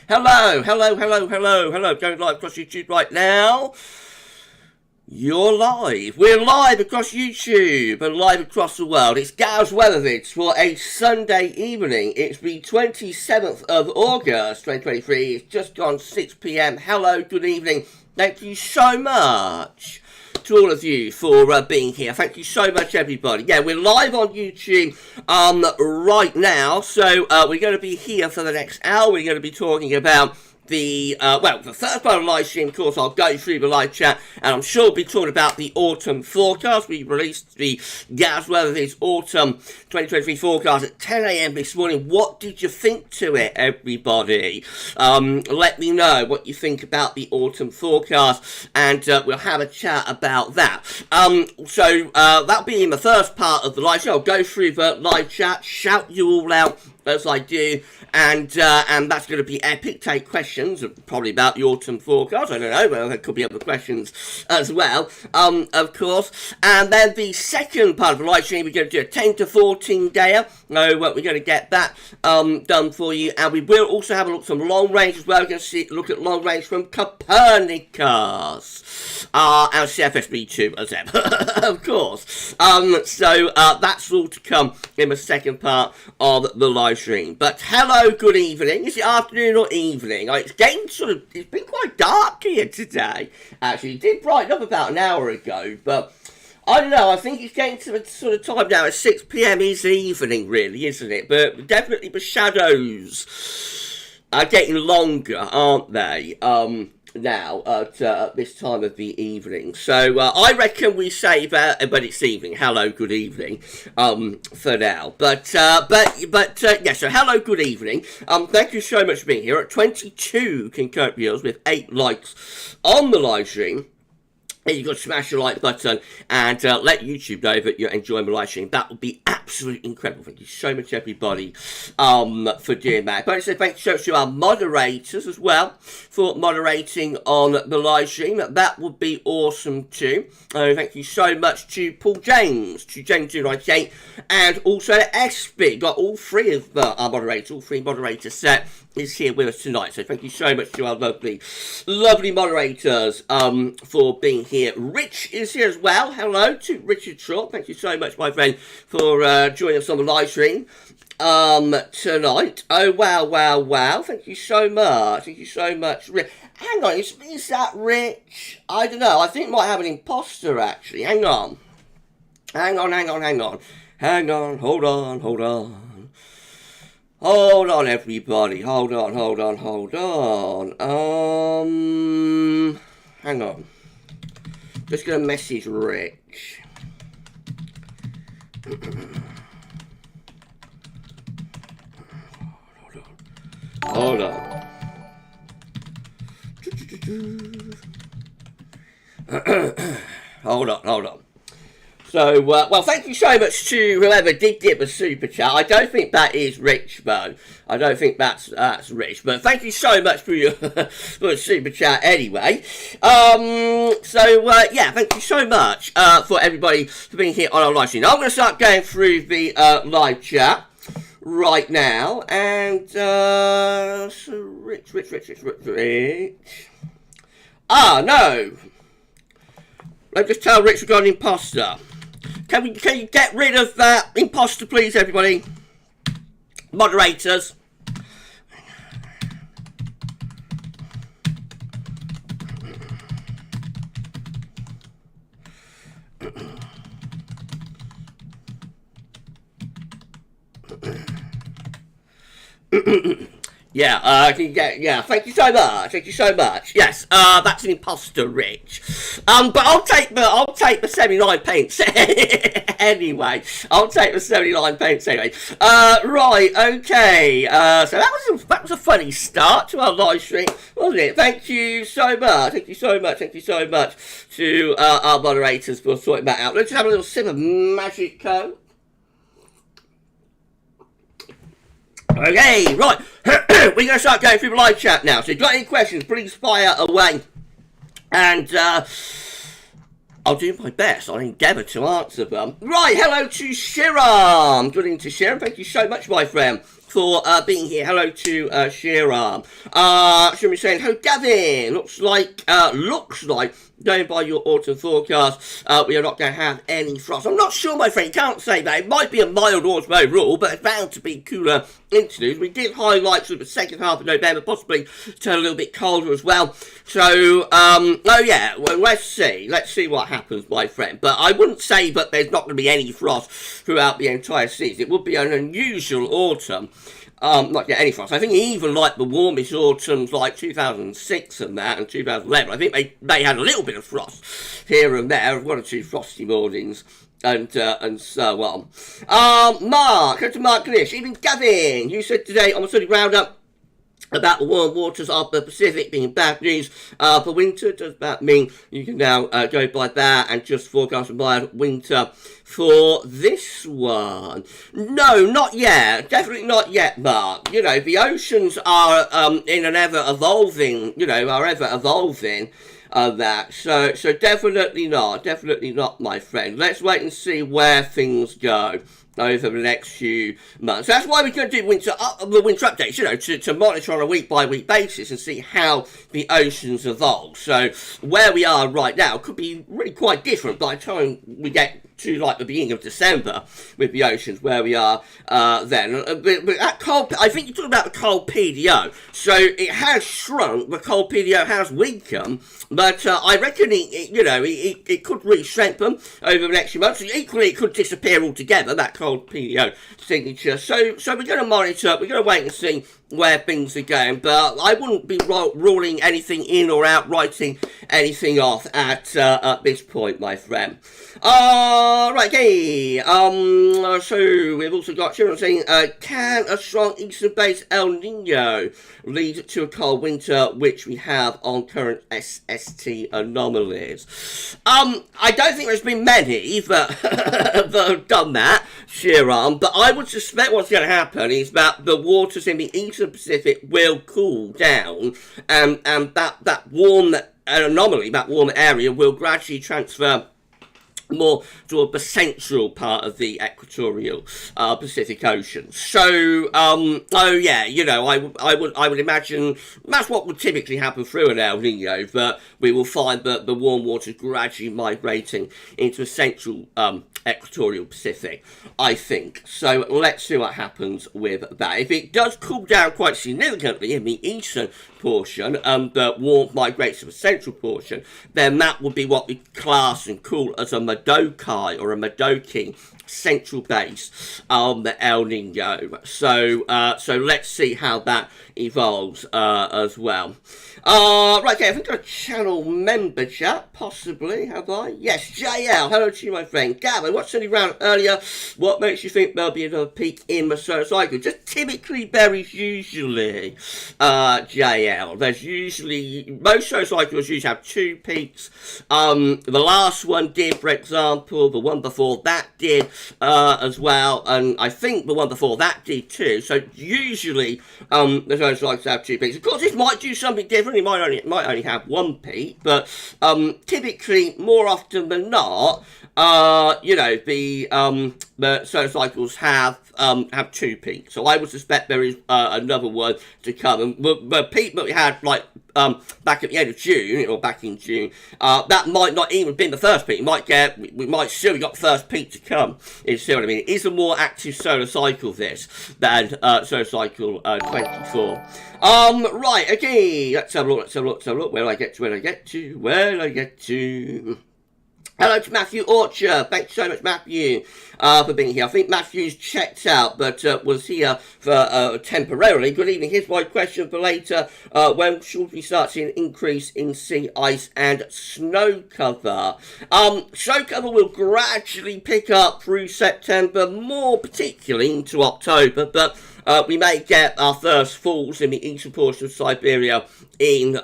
Hello, going live across YouTube right now. You're live. We're live across YouTube and live across the world. It's GavsWeatherVids for a Sunday evening. It's the 27th of August, 2023. It's just gone 6 p.m. Hello, good evening. Thank you so much to all of you for being here. Thank you so much, everybody. Yeah, we're live on YouTube right now. So we're going to be here for the next hour. We're going to be talking about the first part of the live stream. Of course, I'll go through the live chat, and I'm sure we'll be talking about the autumn forecast. We released the GavsWeatherVids autumn 2023 forecast at 10 a.m. this morning. What did you think to it, everybody? Let me know what you think about the autumn forecast, and we'll have a chat about that. So that'll be in the first part of the live show. I'll go through the live chat, shout you all out as I do, and that's going to be epic. Take questions, probably about the autumn forecast. I don't know, well, there could be other questions as well, of course. And then the second part of the live stream, we're going to do a 10 to 14 dayer. So we're going to get that done for you, and we will also have a look at some long range as well. We're going to look at long range from Copernicus, and CFS too, as ever, of course. So that's all to come in the second part of the live stream. But hello, good evening. Is it afternoon or evening? It's getting it's been quite dark here today. Actually, it did brighten up about an hour ago, but I don't know, I think it's getting to the sort of time now at 6 p.m. is evening, really, isn't it? But definitely the shadows are getting longer, aren't they? Now at this time of the evening. So I reckon we say that, but it's evening. Hello, good evening. For now, but yeah. So hello, good evening. Thank you so much for being here. At 22 concurrent viewers with 8 likes on the live stream. You've got to smash the like button and let YouTube know that you're enjoying the live stream. That would be absolutely incredible. Thank you so much, everybody, for doing that. But I say thank you so much to our moderators as well for moderating on the live stream. That would be awesome too. Thank you so much to Paul James, to James298, and also to SB. Got all three of our moderators, all three moderator set is here with us tonight. So thank you so much to our lovely moderators for being here. Rich is here as well. Hello to Richard Shaw. Thank you so much, my friend, for joining us on the live stream tonight. Oh, wow. Thank you so much. Hang on, is that Rich? I don't know. I think it might have an imposter, actually. Hang on. Hold on, everybody. Hold on. Hang on. Just gonna message Rich. Hold on. Hold on. So, well, thank you so much to whoever did give a super chat. I don't think that is Rich, though. I don't think that's Rich. But thank you so much for your for a super chat anyway. Yeah, thank you so much for everybody for being here on our live stream. I'm going to start going through the live chat right now. And, so Rich. Ah, no. Let's just tell Rich we've got an imposter. Can you get rid of that imposter, please, everybody? Moderators. Thank you so much. Yes, that's an imposter, Rich. But I'll take the 79 pence anyway. Right, okay. So that was a funny start to our live stream, wasn't it? Thank you so much to our moderators for sorting that out. Let's just have a little sip of Magic Coke. Okay, right. We're going to start going through the live chat now. So if you've got any questions, please fire away. And I'll do my best. I'll endeavour to answer them. Right, hello to Shiram. Good evening to Shiram. Thank you so much, my friend, for being here. Hello to Shiram. Should be saying, "Hello, Gavin. Looks like going by your autumn forecast, we are not going to have any frost." I'm not sure, my friend. Can't say that. It might be a mild autumn overall, but it's bound to be cooler interludes. We did highlight sort of the second half of November, possibly turn a little bit colder as well. So, oh yeah, well, let's see what happens, my friend. But I wouldn't say that there's not going to be any frost throughout the entire season. It would be an unusual autumn. Not get any frost. I think even like the warmest autumns like 2006 and that, and 2011, I think they had a little bit of frost here and there, one or two frosty mornings, and so on. Mark, go to Mark Glish, even Gavin, you said today on the Sunday Roundup about the warm waters of the Pacific being bad news for winter. Does that mean you can now go by that and just forecast a mild winter for this one? No, not yet. Definitely not yet, Mark. You know, the oceans are in an ever-evolving, that. So definitely not, my friend. Let's wait and see where things go over the next few months. That's why we're going to do the winter updates, you know, to monitor on a week-by-week basis and see how the oceans evolve. So where we are right now could be really quite different by the time we get to like the beginning of December with the oceans, where we are then. But that cold, I think you're talking about the cold PDO. So it has shrunk, the cold PDO has weakened, but I reckon it could really strengthen over the next few months. Equally, it could disappear altogether, that cold PDO signature. So we're going to monitor, we're going to wait and see where things are going, but I wouldn't be ruling anything in or out, writing anything off at this point, my friend. Right, okay. So we've also got children saying, can a strong eastern-based El Nino lead to a cold winter, which we have on current SST anomalies? I don't think there's been many that have done that, Shiram, but I would suspect what's going to happen is that the waters in the eastern Pacific will cool down, and that warm anomaly, that warm area, will gradually transfer more toward the central part of the equatorial Pacific Ocean. So, oh yeah, you know, I would imagine that's what would typically happen through an El Nino, that we will find that the warm water gradually migrating into the central equatorial Pacific, I think. So let's see what happens with that. If it does cool down quite significantly in the eastern portion and the warmth migrates to the central portion, then that would be what we class and call as a Madoki or a Madoki central base the El Nino. So let's see how that evolves as well. Right, okay, I think I've got a channel member chat, possibly, have I? Yes, JL, hello to you, my friend. Gavin, what's sitting around earlier? What makes you think there'll be another peak in the solar cycle? Just typically berries, usually, JL. There's usually, most solar cycles usually have two peaks. The last one did, for example, the one before that did as well, and I think the one before that did too. So usually, the solar cycles have two peaks. Of course, this might do something different. It might only have one peak, but typically, more often than not, you know, the solar cycles have two peaks. So I would suspect there is another one to come. And the peak that we had, like, back at the end of June, or back in June, that might not even have been the first peak. We might still have got the first peak to come. You see what I mean? It is a more active solar cycle, this, than solar cycle 24. Right, okay, let's have a look. Where do I get to? Hello to Matthew Orchard. Thanks so much, Matthew, for being here. I think Matthew's checked out, but was here for temporarily. Good evening. Here's my question for later. When should we start seeing an increase in sea ice and snow cover? Snow cover will gradually pick up through September, more particularly into October, but we may get our first falls in the eastern portion of Siberia in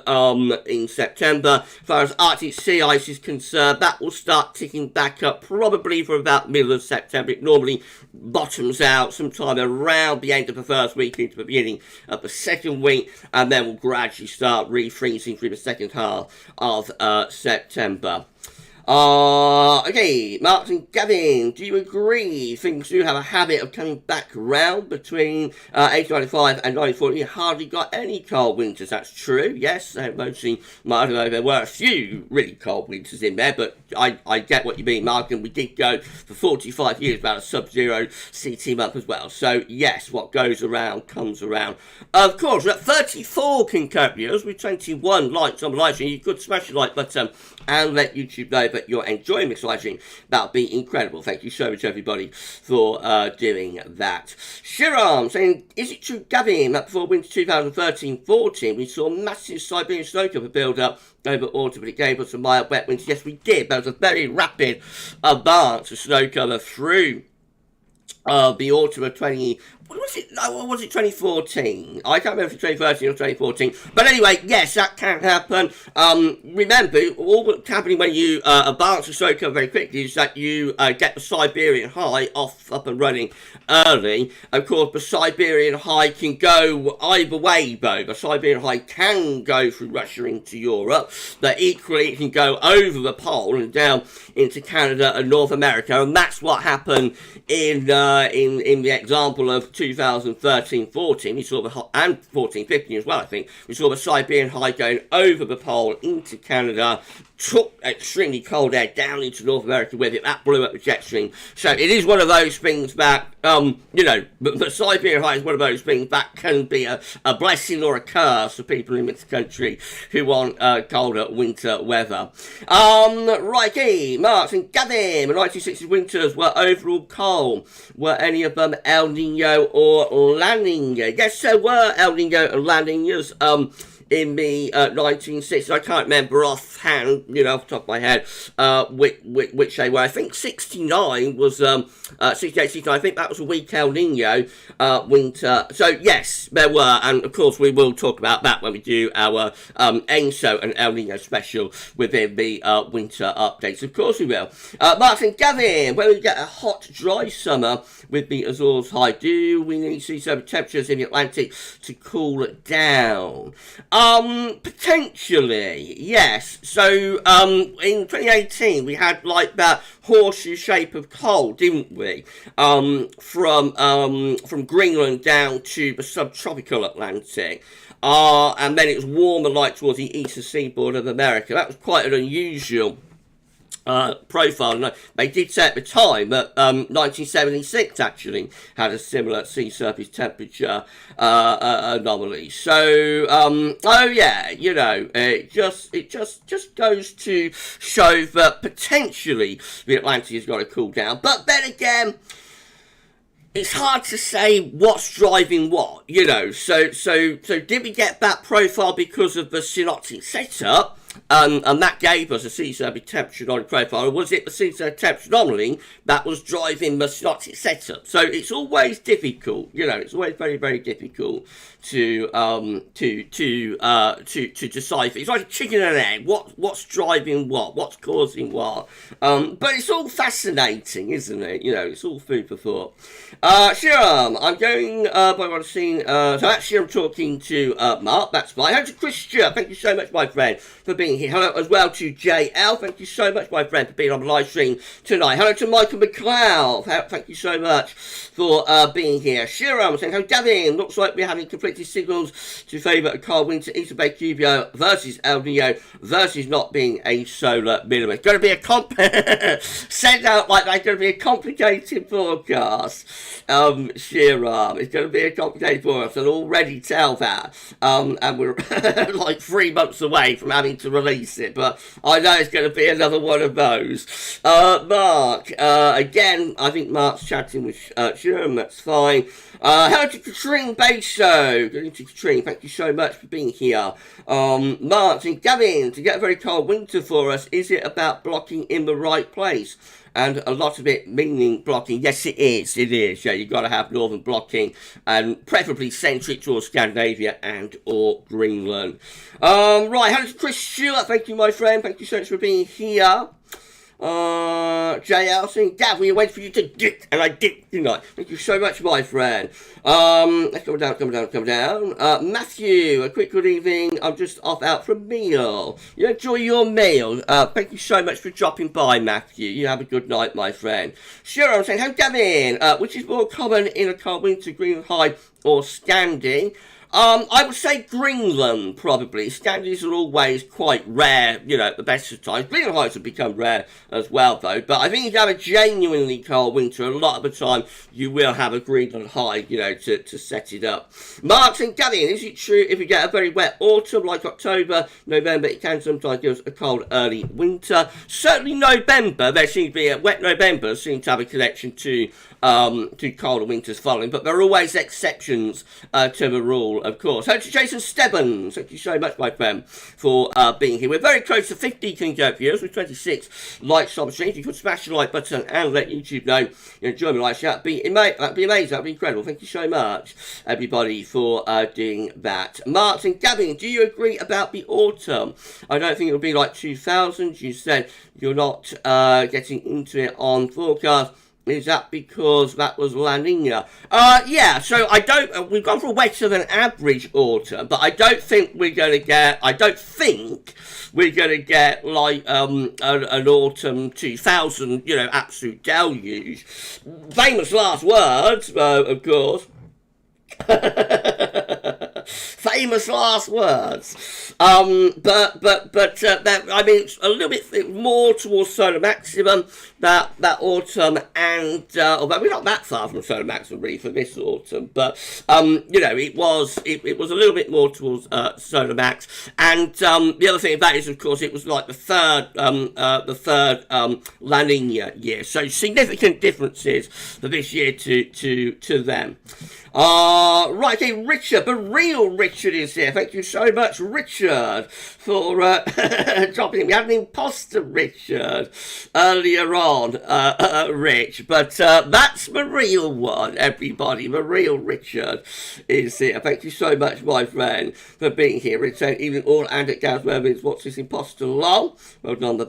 September. As far as Arctic sea ice is concerned, that will start ticking back up probably for about middle of September. It normally bottoms out sometime around the end of the first week into the beginning of the second week, and then will gradually start refreezing through the second half of September. Okay, Mark and Gavin, do you agree things do have a habit of coming back round between 1895 and 1940? You hardly got any cold winters. That's true, yes. Mostly, I don't know, there were a few really cold winters in there, but I get what you mean, Mark, and we did go for 45 years without a sub-zero CT month as well. So, yes, what goes around comes around. Of course, we're at 34 concurrent with 21 likes on the live stream. You could smash the like button and let YouTube know that you're enjoying this live stream. That would be incredible. Thank you so much, everybody, for doing that. Shiram saying, is it true, Gavin, that before winter 2013-14, we saw massive Siberian snow cover build-up over autumn, but it gave us a mild wet winter? Yes, we did. There was a very rapid advance of snow cover through the autumn of 20... What was it? No, was it 2014? I can't remember if it's 2013 or 2014. But anyway, yes, that can happen. Remember, all that's happening when you advance the snow cover very quickly is that you get the Siberian high up and running early. Of course, the Siberian high can go either way, though. The Siberian high can go through Russia into Europe, but equally it can go over the pole and down into Canada and North America, and that's what happened in the example of 2013-14, we saw the and 14-15 as well, I think. We saw the Siberian high going over the pole into Canada, took extremely cold air down into North America with it. That blew up the jet stream. So it is one of those things that, the Siberian high is one of those things that can be a blessing or a curse for people in this country who want colder winter weather. Righty, Mark and Gavin, the 1960s winters were overall cold. Were any of them El Nino or La Nina? Yes, there were El Nino and La Ninas. In the 1960s, I can't remember offhand, off the top of my head, which they were. I think 69 was 68, 69. I think that was a weak El Nino winter. So yes, there were, and of course we will talk about that when we do our ENSO and El Nino special within the winter updates. Of course we will. Martin Gavin, when we get a hot, dry summer with the Azores high, do we need to see some temperatures in the Atlantic to cool it down? Potentially, yes. So, in 2018, we had like that horseshoe shape of cold, didn't we? From Greenland down to the subtropical Atlantic. And then it was warmer like towards the eastern seaboard of America. That was quite an unusual profile. And they did say at the time that 1976 actually had a similar sea surface temperature anomaly. So, it just goes to show that potentially the Atlantic has got to cool down. But then again, it's hard to say what's driving what, So did we get that profile because of the synoptic setup? And that gave us a sea surface temperature anomaly profile, or was it the sea surface temperature anomaly that was driving the synoptic setup? So it's always difficult, it's always very, very difficult to decipher. It's like a chicken and an egg. What's driving what? What's causing what? But it's all fascinating, isn't it? It's all food for thought. Shiram, I'm going by what I've seen. So actually, I'm talking to Mark. That's fine. Hello to Chris Stewart. Thank you so much, my friend, for being here. Hello as well to JL. Thank you so much, my friend, for being on the live stream tonight. Hello to Michael McLeod. Thank you so much for being here. Shiram saying, hello, Gavin. Looks like we're having conflicting signals to favour a cold winter. Eastern Bay Cubio versus El Nino versus not being a solar minimum. It's going to be a sent out like that's going to be a complicated forecast. Shiram, it's going to be a complicated forecast. I can already tell that. And we're like 3 months away from having to release it, but I know it's going to be another one of those. Mark, again, I think Mark's chatting with Shiram. That's fine. Hello to Katrine Baso. Good evening to Katrine. Thank you so much for being here. Mark and Gavin, to get a very cold winter for us, is it about blocking in the right place? And a lot of it meaning blocking. Yes, it is. It is. Yeah, you've got to have northern blocking, and preferably centric towards Scandinavia and or Greenland. Right, hello to Chris Stewart. Thank you, my friend. Thank you so much for being here. JL saying, Gav, we waited for you to dip, and I dipped, didn't I? Thank you so much, my friend. Let's come down. Matthew, a quick good evening. I'm just off out for a meal. You enjoy your meal. Thank you so much for dropping by, Matthew. You have a good night, my friend. Sure, I'm saying, how's Gavin? Which is more common in a cold winter, Greenland High or Scandi? I would say Greenland, probably. Scandis are always quite rare, at the best of times. Greenland Highs have become rare as well, though. But I think if you have a genuinely cold winter, a lot of the time you will have a Greenland High, to set it up. Mark and Gavin, is it true if you get a very wet autumn, like October, November, it can sometimes give us a cold early winter? Certainly November, there seems to be a wet November, seems to have a connection to colder winters following, but there are always exceptions to the rule, of course. Hello to Jason Stebbins. Thank you so much, my friend, for being here. We're very close to 50 King viewers with 26 likes on the stream. If you could smash the like button and let YouTube know you enjoy my live chat, that'd be amazing. That'd be incredible. Thank you so much, everybody, for doing that. Mark and Gavin, do you agree about the autumn? I don't think it'll be like 2000. You said you're not getting into it on forecast. Is that because that was La Nina? Yeah, so we've gone for a wetter than average autumn, but I don't think we're going to get like an autumn 2000, absolute deluge. Famous last words, of course. Famous last words. I mean, it's a little bit more towards solar maximum that autumn, and although we're not that far from solar maximum really for this autumn, but it was a little bit more towards solar max. And the other thing of that is, of course, it was like the third La Nina year, so significant differences for this year to them. Right, okay, Richard, the real Richard is here. Thank you so much, Richard, for dropping in. We had an imposter Richard earlier on, Rich, but that's the real one, everybody. The real Richard is here. Thank you so much, my friend, for being here. It's saying, even all and at GavsWeatherVids, what's this imposter long? Well done, the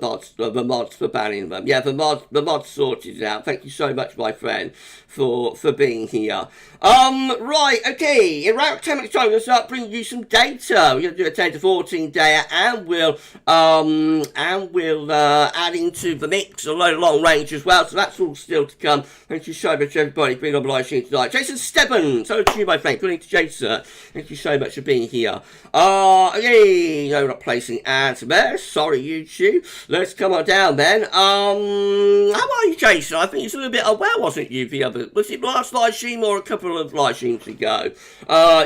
mods for banning them. Yeah, the mods sorted it out. Thank you so much, my friend, for being here. Right, okay, in around 10 minutes time, we're going to start bringing you some data. We're going to do a 10 to 14 day, and we'll add into the mix a load of long range as well, so that's all still to come. Thank you so much, everybody, for being on the live stream tonight. Jason Stebbins, hello to you, my friend. Good evening to Jason. Thank you so much for being here. Okay, no, we're not placing ads there. Sorry, YouTube. Let's come on down then. How are you, Jason? I think it's a little bit unwell, wasn't you, was it last live stream or a couple of live streams ago?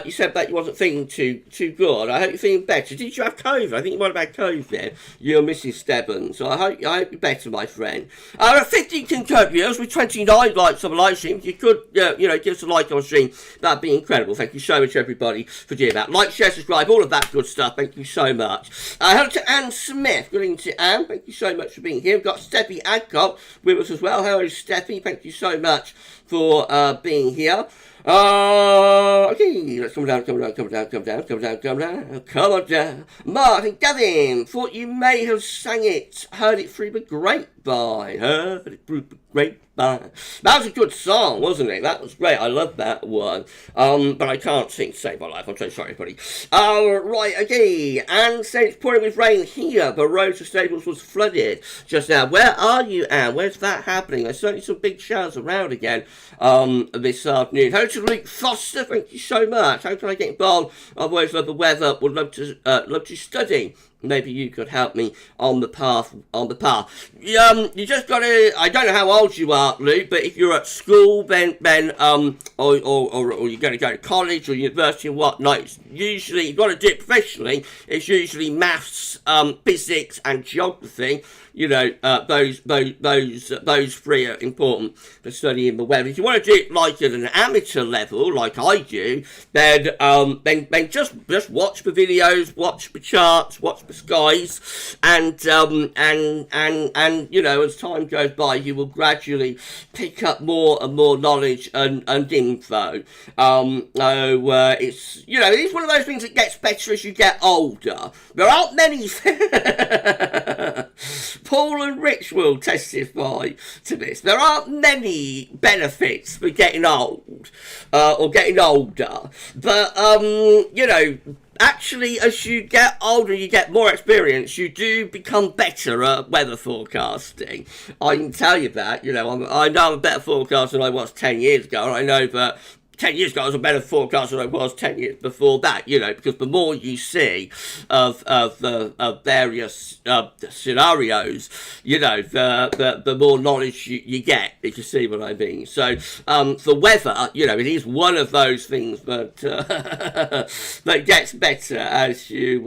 You said that you wasn't feeling too good. I hope you're feeling better. Did you have COVID? I think you might have had COVID. You and Mrs. Stebbins. So I hope you're better, my friend. 15 concurrent viewers with 29 likes on the live stream. If you could, give us a like on stream, that'd be incredible. Thank you so much, everybody, for doing that. Like, share, subscribe, all of that good stuff. Thank you so much. Hello to Anne Smith. Good evening to Anne. Thank you so much for being here. We've got Steffi Adcock with us as well. Hello, Steffi. Thank you so much for being here. Okay, let's come down. Martin Gavin, thought you may have heard it through the grapevine. That was a good song, wasn't it? That was great. I love that one. But I can't sing Save My Life. I'm so sorry, buddy. Right, okay. And say it's pouring with rain here. The road to Stables was flooded just now. Where are you, Anne? Where's that happening? There's certainly some big showers around again this afternoon. Hello to Luke Foster. Thank you so much. How can I get involved? I've always loved the weather. Would love to study. Maybe you could help me on the path. You just gotta. I don't know how old you are, Luke, but if you're at school, then or you're going to go to college or university and whatnot, it's usually you've got to do it professionally. It's usually maths, physics, and geography. Those three are important for studying the weather. If you want to do it like at an amateur level, like I do, then just watch the videos, watch the charts, watch the skies, and as time goes by, you will gradually pick up more and more knowledge and info. It's one of those things that gets better as you get older. There aren't many Paul and Rich will testify to this. There aren't many benefits for getting old or getting older, but you know, actually, as you get older, you get more experience, you do become better at weather forecasting. I can tell you that. You know, I know I'm a better forecaster than I was 10 years ago, and I know that 10 years ago I was a better forecaster than I was 10 years before that, you know, because the more you see of various scenarios, you know, the more knowledge you get, if you see what I mean. So, the weather, you know, it is one of those things that, that gets better as you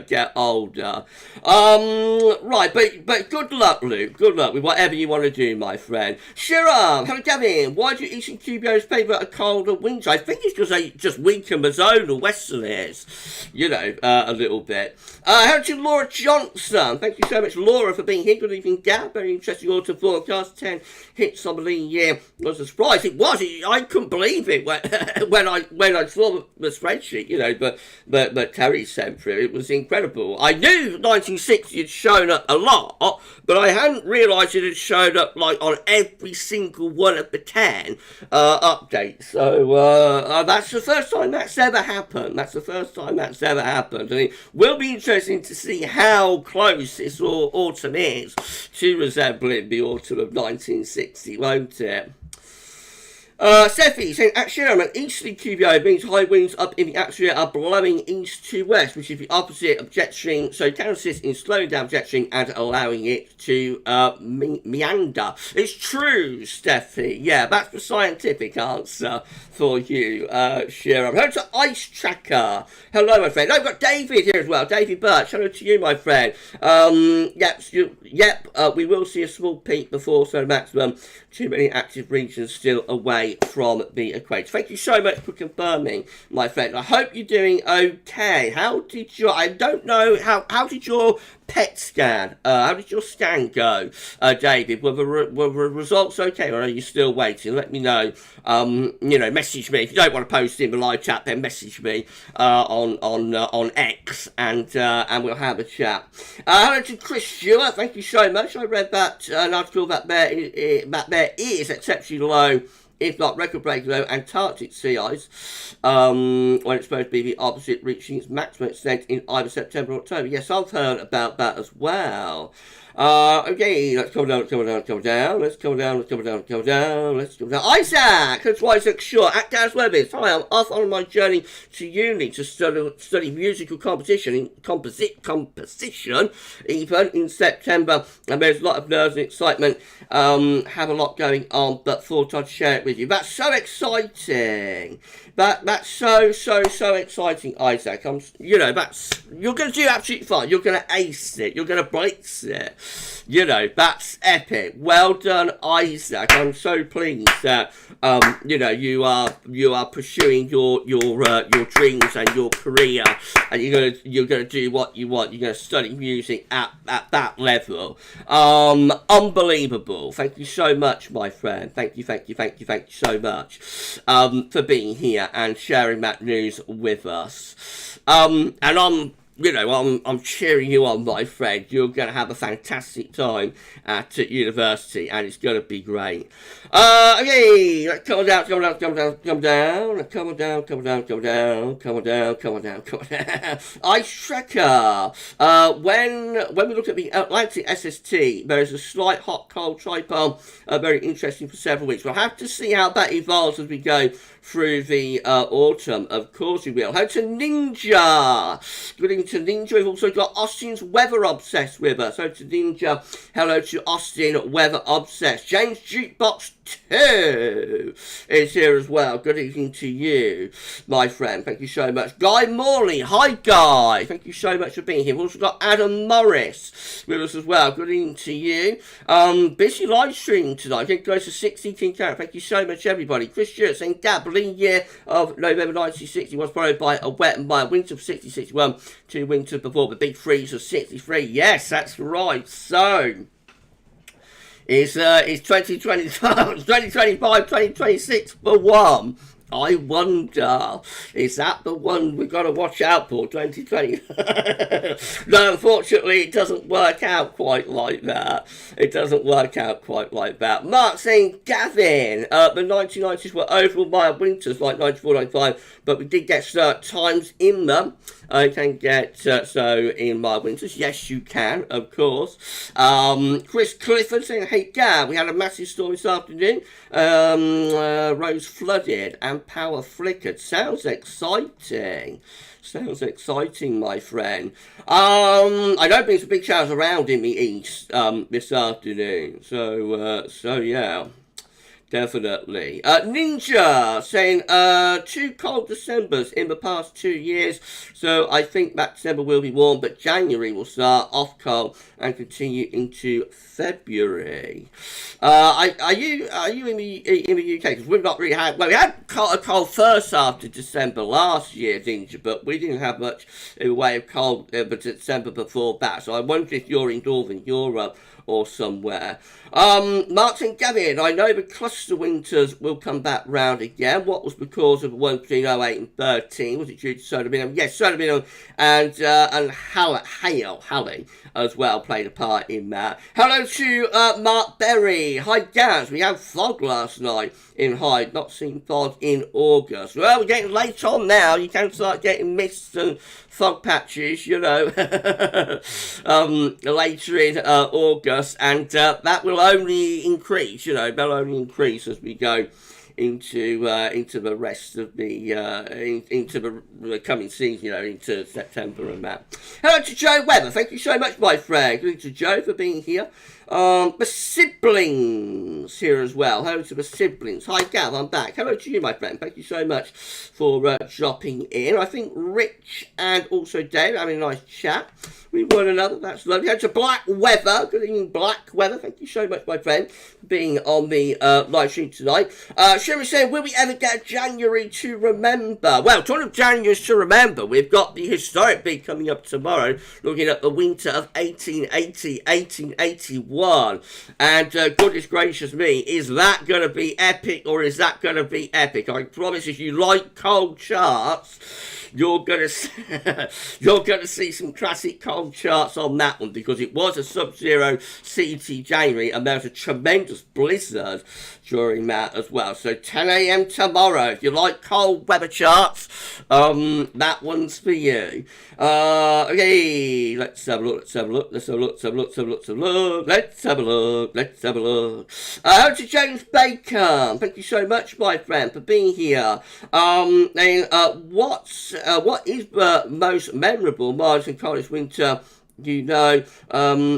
get older. Right, but good luck, Luke. Good luck with whatever you want to do, my friend. Shiram, hello, Gavin. Why do you eat in QBO's favour a colder winter? I think it's because they just weaken the zone or westerlies, you know, a little bit. Hello to Laura Johnson. Thank you so much, Laura, for being here. Good evening, Gav. Very interesting autumn forecast. 10 hits on the year. Was a surprise. It was. I couldn't believe it when I saw the spreadsheet, you know, but Terry sent through. It was incredible. I knew 1960 had shown up a lot, but I hadn't realised it had showed up like on every single one of the 10 updates. So that's the first time that's ever happened. That's the first time that's ever happened. And it will be interesting to see how close this autumn is to resembling the autumn of 1960, won't it? Seffi saying, at Shirham, an easterly QBO means high winds up in the atmosphere are blowing east to west, which is the opposite of jet stream, so can assist in slowing down jet stream and allowing it to meander. It's true, Steffi. Yeah, that's the scientific answer for you, Shirham. Hello to Ice Tracker. Hello, my friend. I've got David here as well. David Birch. Hello to you, my friend. We will see a small peak before, so maximum. Too many active regions still away from the equator. Thank you so much for confirming, my friend. I hope you're doing okay. I don't know, how did your PET scan, how did your scan go, David? Were the results okay, or are you still waiting? Let me know. You know, message me if you don't want to post in the live chat. Then message me on X, and we'll have a chat. Hello to Chris Stewart. Thank you so much. I read that an article that there is exceptionally low, if not record-breaking low, Antarctic sea ice, when it's supposed to be the opposite, reaching its maximum extent in either September or October. Yes, I've heard about that as well. Okay, let's come down. Let's come down. Isaac! That's why Isaac Shaw at GavsWeatherVids. Hi, I'm off on my journey to uni to study musical composition, even in September. And there's a lot of nerves and excitement. Have a lot going on, but thought I'd share it with you. That's so exciting. That's so exciting, Isaac. You're going to do absolutely fine. You're going to ace it. You're going to blitz it. You know, that's epic. Well done, Isaac. I'm so pleased that you are pursuing your dreams and your career, and you're gonna do what you want. You're gonna study music at that level. Unbelievable. Thank you so much, my friend. Thank you so much for being here and sharing that news with us. And I'm cheering you on, my friend. You're going to have a fantastic time at university, and it's going to be great. Okay, let's come down. Ice Tracker. When we look at the Atlantic SST, there is a slight hot-cold tripole, very interesting for several weeks. We'll have to see how that evolves as we go through the autumn. Of course we will. Hello to Ninja. Good evening to Ninja. We've also got Austin's Weather Obsessed with us. Hello to Ninja. Hello to Austin Weather Obsessed. James Jukebox 2 is here as well. Good evening to you, my friend. Thank you so much. Guy Morley. Hi, Guy. Thank you so much for being here. We've also got Adam Morris with us as well. Good evening to you. Busy live stream tonight. Getting close to 60 King Carrot. Thank you so much, everybody. Chris Stewart saying, Gab, year of November 1960 was followed by a wet and mild winter of 60-61, 2 winters before the big freeze of 63. Yes, that's right. So it's 2025, 2026 for one. I wonder, is that the one we've got to watch out for, 2020? No, unfortunately, it doesn't work out quite like that. It doesn't work out quite like that. Mark saying, Gavin, the 1990s were overall mild winters like 94, 95, but we did get times in them. I can get so in mild winters. Yes, you can, of course. Chris Clifford saying, hey, Gav, we had a massive storm this afternoon. Roads flooded and power flickered. Sounds exciting. Sounds exciting, my friend. I know there's some big showers around in the east this afternoon. So yeah. Definitely. Ninja saying 2 cold Decembers in the past 2 years, so I think that December will be warm, but January will start off cold and continue into February. Are you in the UK? Because we've not really had, well, we had a cold first half of December last year, Ninja, but we didn't have much in the way of cold December before that. So I wonder if you're in Northern Europe or somewhere. Martin Gavin, I know the cluster winters will come back round again. What was the cause of the one between 08 and 13? Was it due to solar minimum? Yes, solar minimum and Halley as well played a part in that. Hello to Mark Berry. Hi, Gaz. We had fog last night in Hyde. Not seen fog in August. Well, we're getting late on now. You can start getting mists and fog patches, you know, later in August, and that will only increase, you know, they'll only increase as we go into the rest of the into the coming season, you know, into September and that. Hello to Joe Weber. Thank you so much, my friend. Thank you to Joe for being here. The siblings here as well. Hello to the siblings. Hi, Gav, I'm back. Hello to you, my friend. Thank you so much for dropping in. I think Rich and also Dave having a nice chat with one another. That's lovely. Hello to Black Weather. Good evening, Black Weather. Thank you so much, my friend, for being on the live stream tonight. Sherry saying, will we ever get January to remember? Well, talking of January to remember, we've got the historic bid coming up tomorrow, looking at the winter of 1880, 1881. And goodness gracious me, is that going to be epic or is that going to be epic? I promise if you like cold charts, you're going to see some classic cold charts on that one, because it was a sub-zero CT January and there was a tremendous blizzard during that as well. So 10 a.m. tomorrow, if you like cold weather charts, that one's for you. Okay, let's have a look. Hello to James Baker. Thank you so much, my friend, for being here. What is the most memorable Mars and College winter? You know,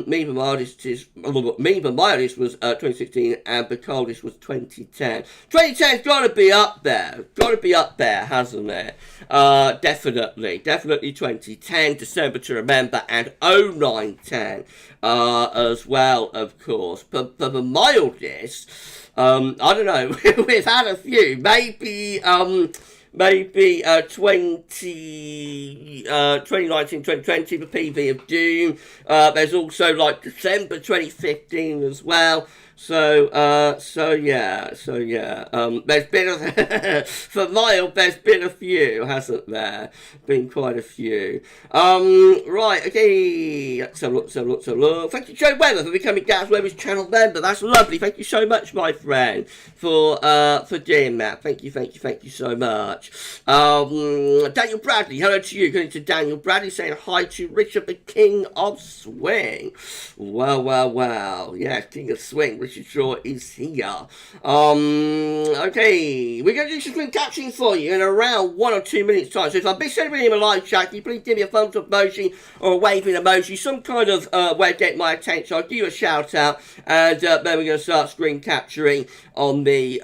me the mildest was 2016 and the coldest was 2010. 2010's got to be up there, hasn't it? Definitely 2010, December to remember, and 0910 as well, of course. But for the mildest, I don't know, we've had a few, maybe 2019, 2020, the PV of Doom. There's also like December 2015 as well. So yeah. There's been for mild, there's been a few, hasn't there? Been quite a few. Right, okay. Let's have a look. Thank you, Joe Weather, for becoming GavsWeatherVids channel member. That's lovely. Thank you so much, my friend, for doing that. Thank you so much. Daniel Bradley, hello to you. Going to Daniel Bradley saying hi to Richard, the King of Swing. Wow. Yeah, King of Swing. Richard Shaw is here. Okay, we're going to do some screen captioning for you in around 1 or 2 minutes time. So if I miss anybody in my live chat, can you please give me a thumbs up emoji or a waving emoji, some kind of way to get my attention. I'll give you a shout out, and then we're going to start screen capturing on the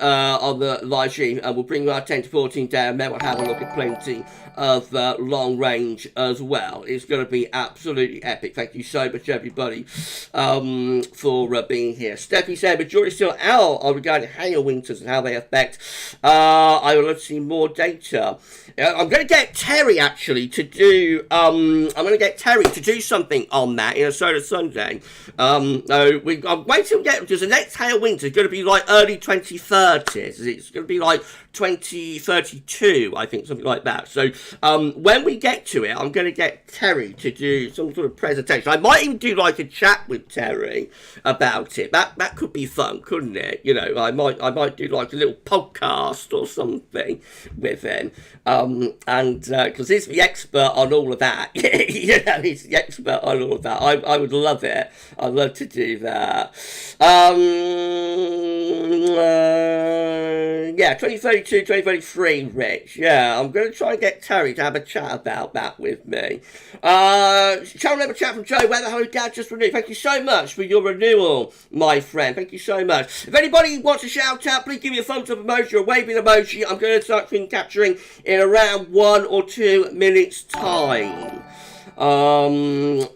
live stream, and we'll bring you our 10 to 14 down, and then we'll have a look at plenty of long range as well. It's going to be absolutely epic. Thank you so much, everybody, for being here. Steffi said, but jury's still out regarding hail winters and how they affect. I would love to see more data. I'm going to get Terry actually to do. I'm going to get Terry to do something on that in a Solar Sunday. I'm waiting to get, because the next hail winter is going to be like early 2030s. It's going to be like 2032, I think, something like that. So when we get to it, I'm going to get Terry to do some sort of presentation. I might even do like a chat with Terry about it. That could be fun, couldn't it? You know, I might do like a little podcast or something with him. And because he's the expert on all of that. You know, he's the expert on all of that. I would love it. I'd love to do that. Yeah, 2032, 2033, Rich. Yeah, I'm going to try and get Terry to have a chat about that with me. Channel member chat from Joe Weather. Hello, Gav, just renewed. Thank you so much for your renewal, my friend. Thank you so much. If anybody wants a shout out, please give me a thumbs up emoji or a waving emoji. I'm going to start screen capturing in around 1 or 2 minutes time.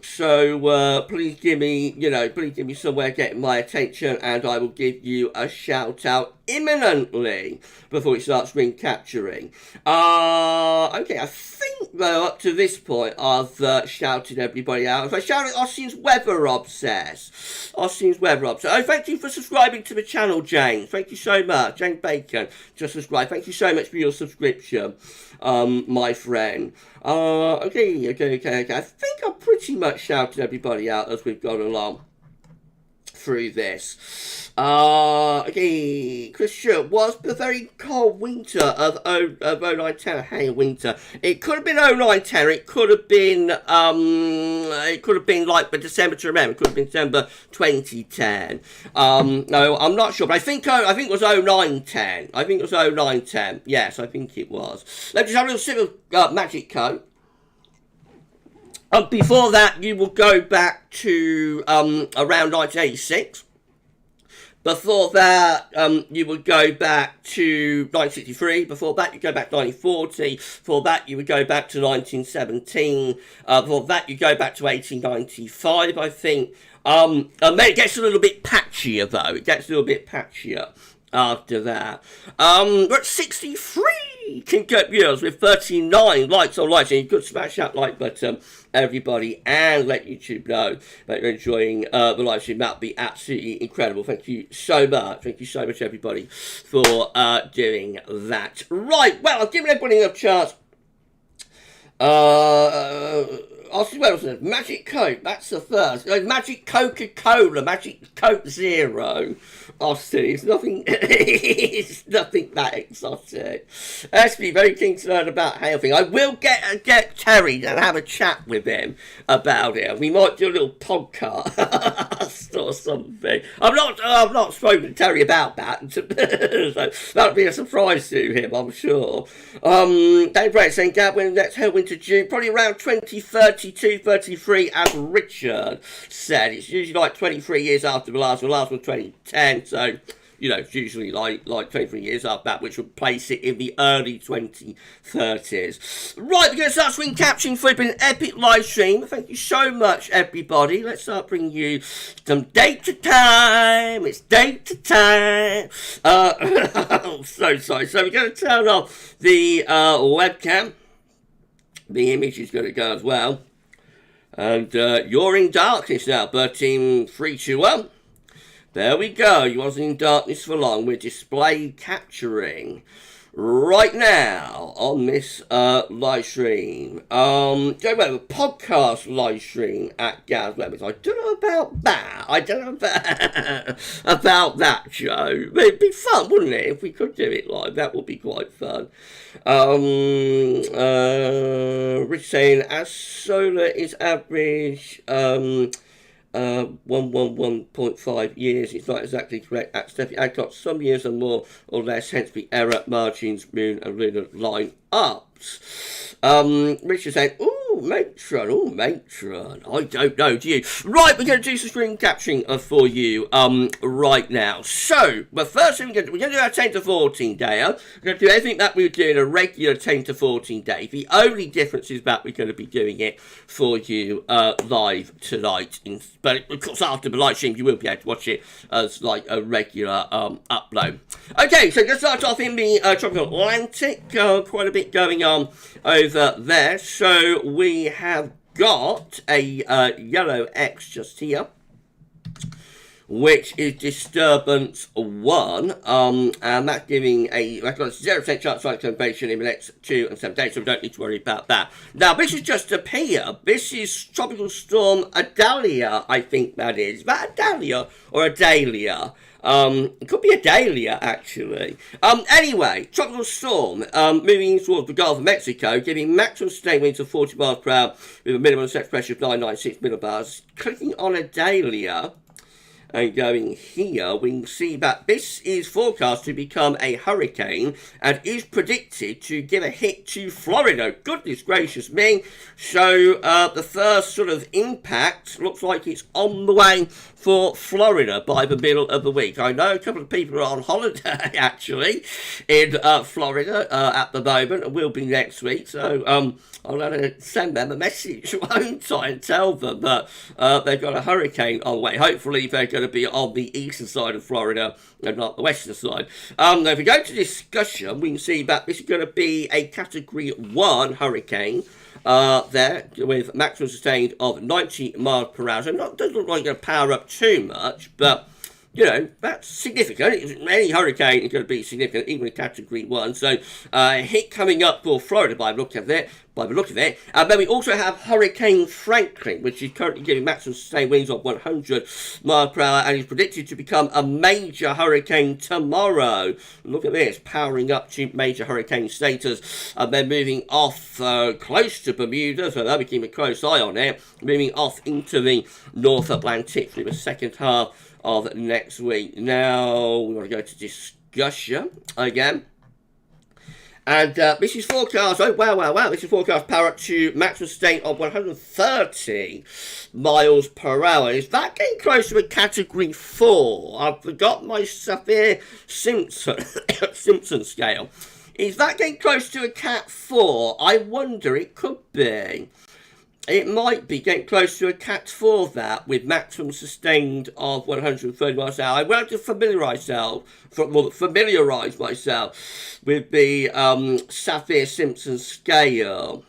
So please give me somewhere getting my attention, and I will give you a shout out imminently before it starts screen capturing. Okay, I think though up to this point I've shouted everybody out. If I shouted Austin's Weather Obsessed. Oh, thank you for subscribing to the channel, Jane. Thank you so much. Jane Bacon just subscribed. Thank you so much for your subscription, my friend. Okay. I think I've pretty much shouted everybody out as we've gone along through this. Okay, Chris Stewart, was the very cold winter of 0910 a hail winter? It could have been 0910, it could have been like the December to remember, it could have been December 2010. No, I'm not sure, but I think it was 0910. I think it was 0910. Yes, I think it was. Let's just have a little sip of Magic Coke. Before that, you will go back to around 1986. Before that, you would go back to 1963. Before that, you go back to 1940. Before that, you would go back to 1917. Before that, you go back to 1895, I think. It gets a little bit patchier, though. It gets a little bit patchier after that. We're at 63 concurrent viewers with 39 likes on live. So you could smash that like button, everybody, and let YouTube know that you're enjoying the live stream. That would be absolutely incredible. Thank you so much. Thank you so much, everybody, for doing that. Right, well, I've given everybody a chance. Austin Wilson, Magic Coke, that's the first. Magic Coca-Cola, Magic Coke Zero. Austin, it's nothing that exotic. SB, very keen to learn about hail thing. I will get Terry and have a chat with him about it. We might do a little podcast or something. I've not spoken to Terry about that, so that'll be a surprise to him, I'm sure. Dave Brett saying, Gab, when next hail winter due, probably around 2032, 33, as Richard said. It's usually like 23 years after the last one 2010, so, you know, it's usually like 23 years after that, which would place it in the early 2030s. Right, we're going to start screen capturing for an epic live stream. Thank you so much, everybody. Let's start bringing you some data time. It's data time. I'm so sorry. So we're going to turn off the webcam. The image is going to go as well. And you're in darkness now, but in 3, 2, 1. There we go. You wasn't in darkness for long. We're display capturing right now on this live stream. Joe Weather podcast live stream at GavsWeatherVids. I don't know about that. About that, Joe. It'd be fun, wouldn't it? If we could do it live, that would be quite fun. Rich saying, as solar is average 111.5 years, it's not exactly correct. At Steffi Adcock, some years are more or less, hence the error margins, moon and lunar line ups. Richard saying, matron, I don't know, do you? Right, we're going to do some screen capturing for you right now. So, the first thing we're going to do our 10 to 14 day. We're going to do everything that we would do in a regular 10 to 14 day. The only difference is that we're going to be doing it for you live tonight. But of course, after the live stream, you will be able to watch it as like a regular upload. Okay, so let's start off in the tropical Atlantic. Quite a bit going on over there. So we have got a yellow X just here. which is disturbance 1, and that's giving that's got a 0% chance of convection in the next 2 and 7 days, so we don't need to worry about that. Now, this is just a Pia. This is Tropical Storm Adalia, I think that is. Is that Adalia or Adalia? It could be a dahlia, actually. Anyway, tropical storm, moving towards the Gulf of Mexico, giving maximum sustained winds of 40 miles per hour with a minimum surface pressure of 996 millibars. Clicking on a dahlia and going here, we can see that this is forecast to become a hurricane and is predicted to give a hit to Florida. Goodness gracious me. So the first sort of impact looks like it's on the way for Florida by the middle of the week. I know a couple of people are on holiday, actually, in Florida at the moment, and will be next week. So I'll have to send them a message, won't I, and tell them that they've got a hurricane on the way. Hopefully they're going to be on the eastern side of Florida and not the western side. Now, if we go to discussion, we can see that this is going to be a Category 1 hurricane. There, with maximum sustained of 90 miles per hour. So it doesn't look like it's going to power up too much, but, you know, that's significant. Any hurricane is going to be significant, even a Category 1. So, a hit coming up for Florida by the look of it. And then we also have Hurricane Franklin, which is currently giving maximum sustained winds of 100 miles per hour and is predicted to become a major hurricane tomorrow. Look at this, powering up to major hurricane status, and then moving off close to Bermuda, so they'll be keeping a close eye on it, moving off into the North Atlantic through the second half of next week. Now, we want to go to discussion again. And this is forecast, oh wow, this is forecast power up to maximum sustained of 130 miles per hour. Is that getting close to a Category 4? I've forgot my Saffir-Simpson scale. Is that getting close to a Cat 4? I wonder, it could be. It might be getting close to a Cat 4, that, with maximum sustained of 130 miles per hour. I will have to familiarise myself with the Saffir-Simpson scale.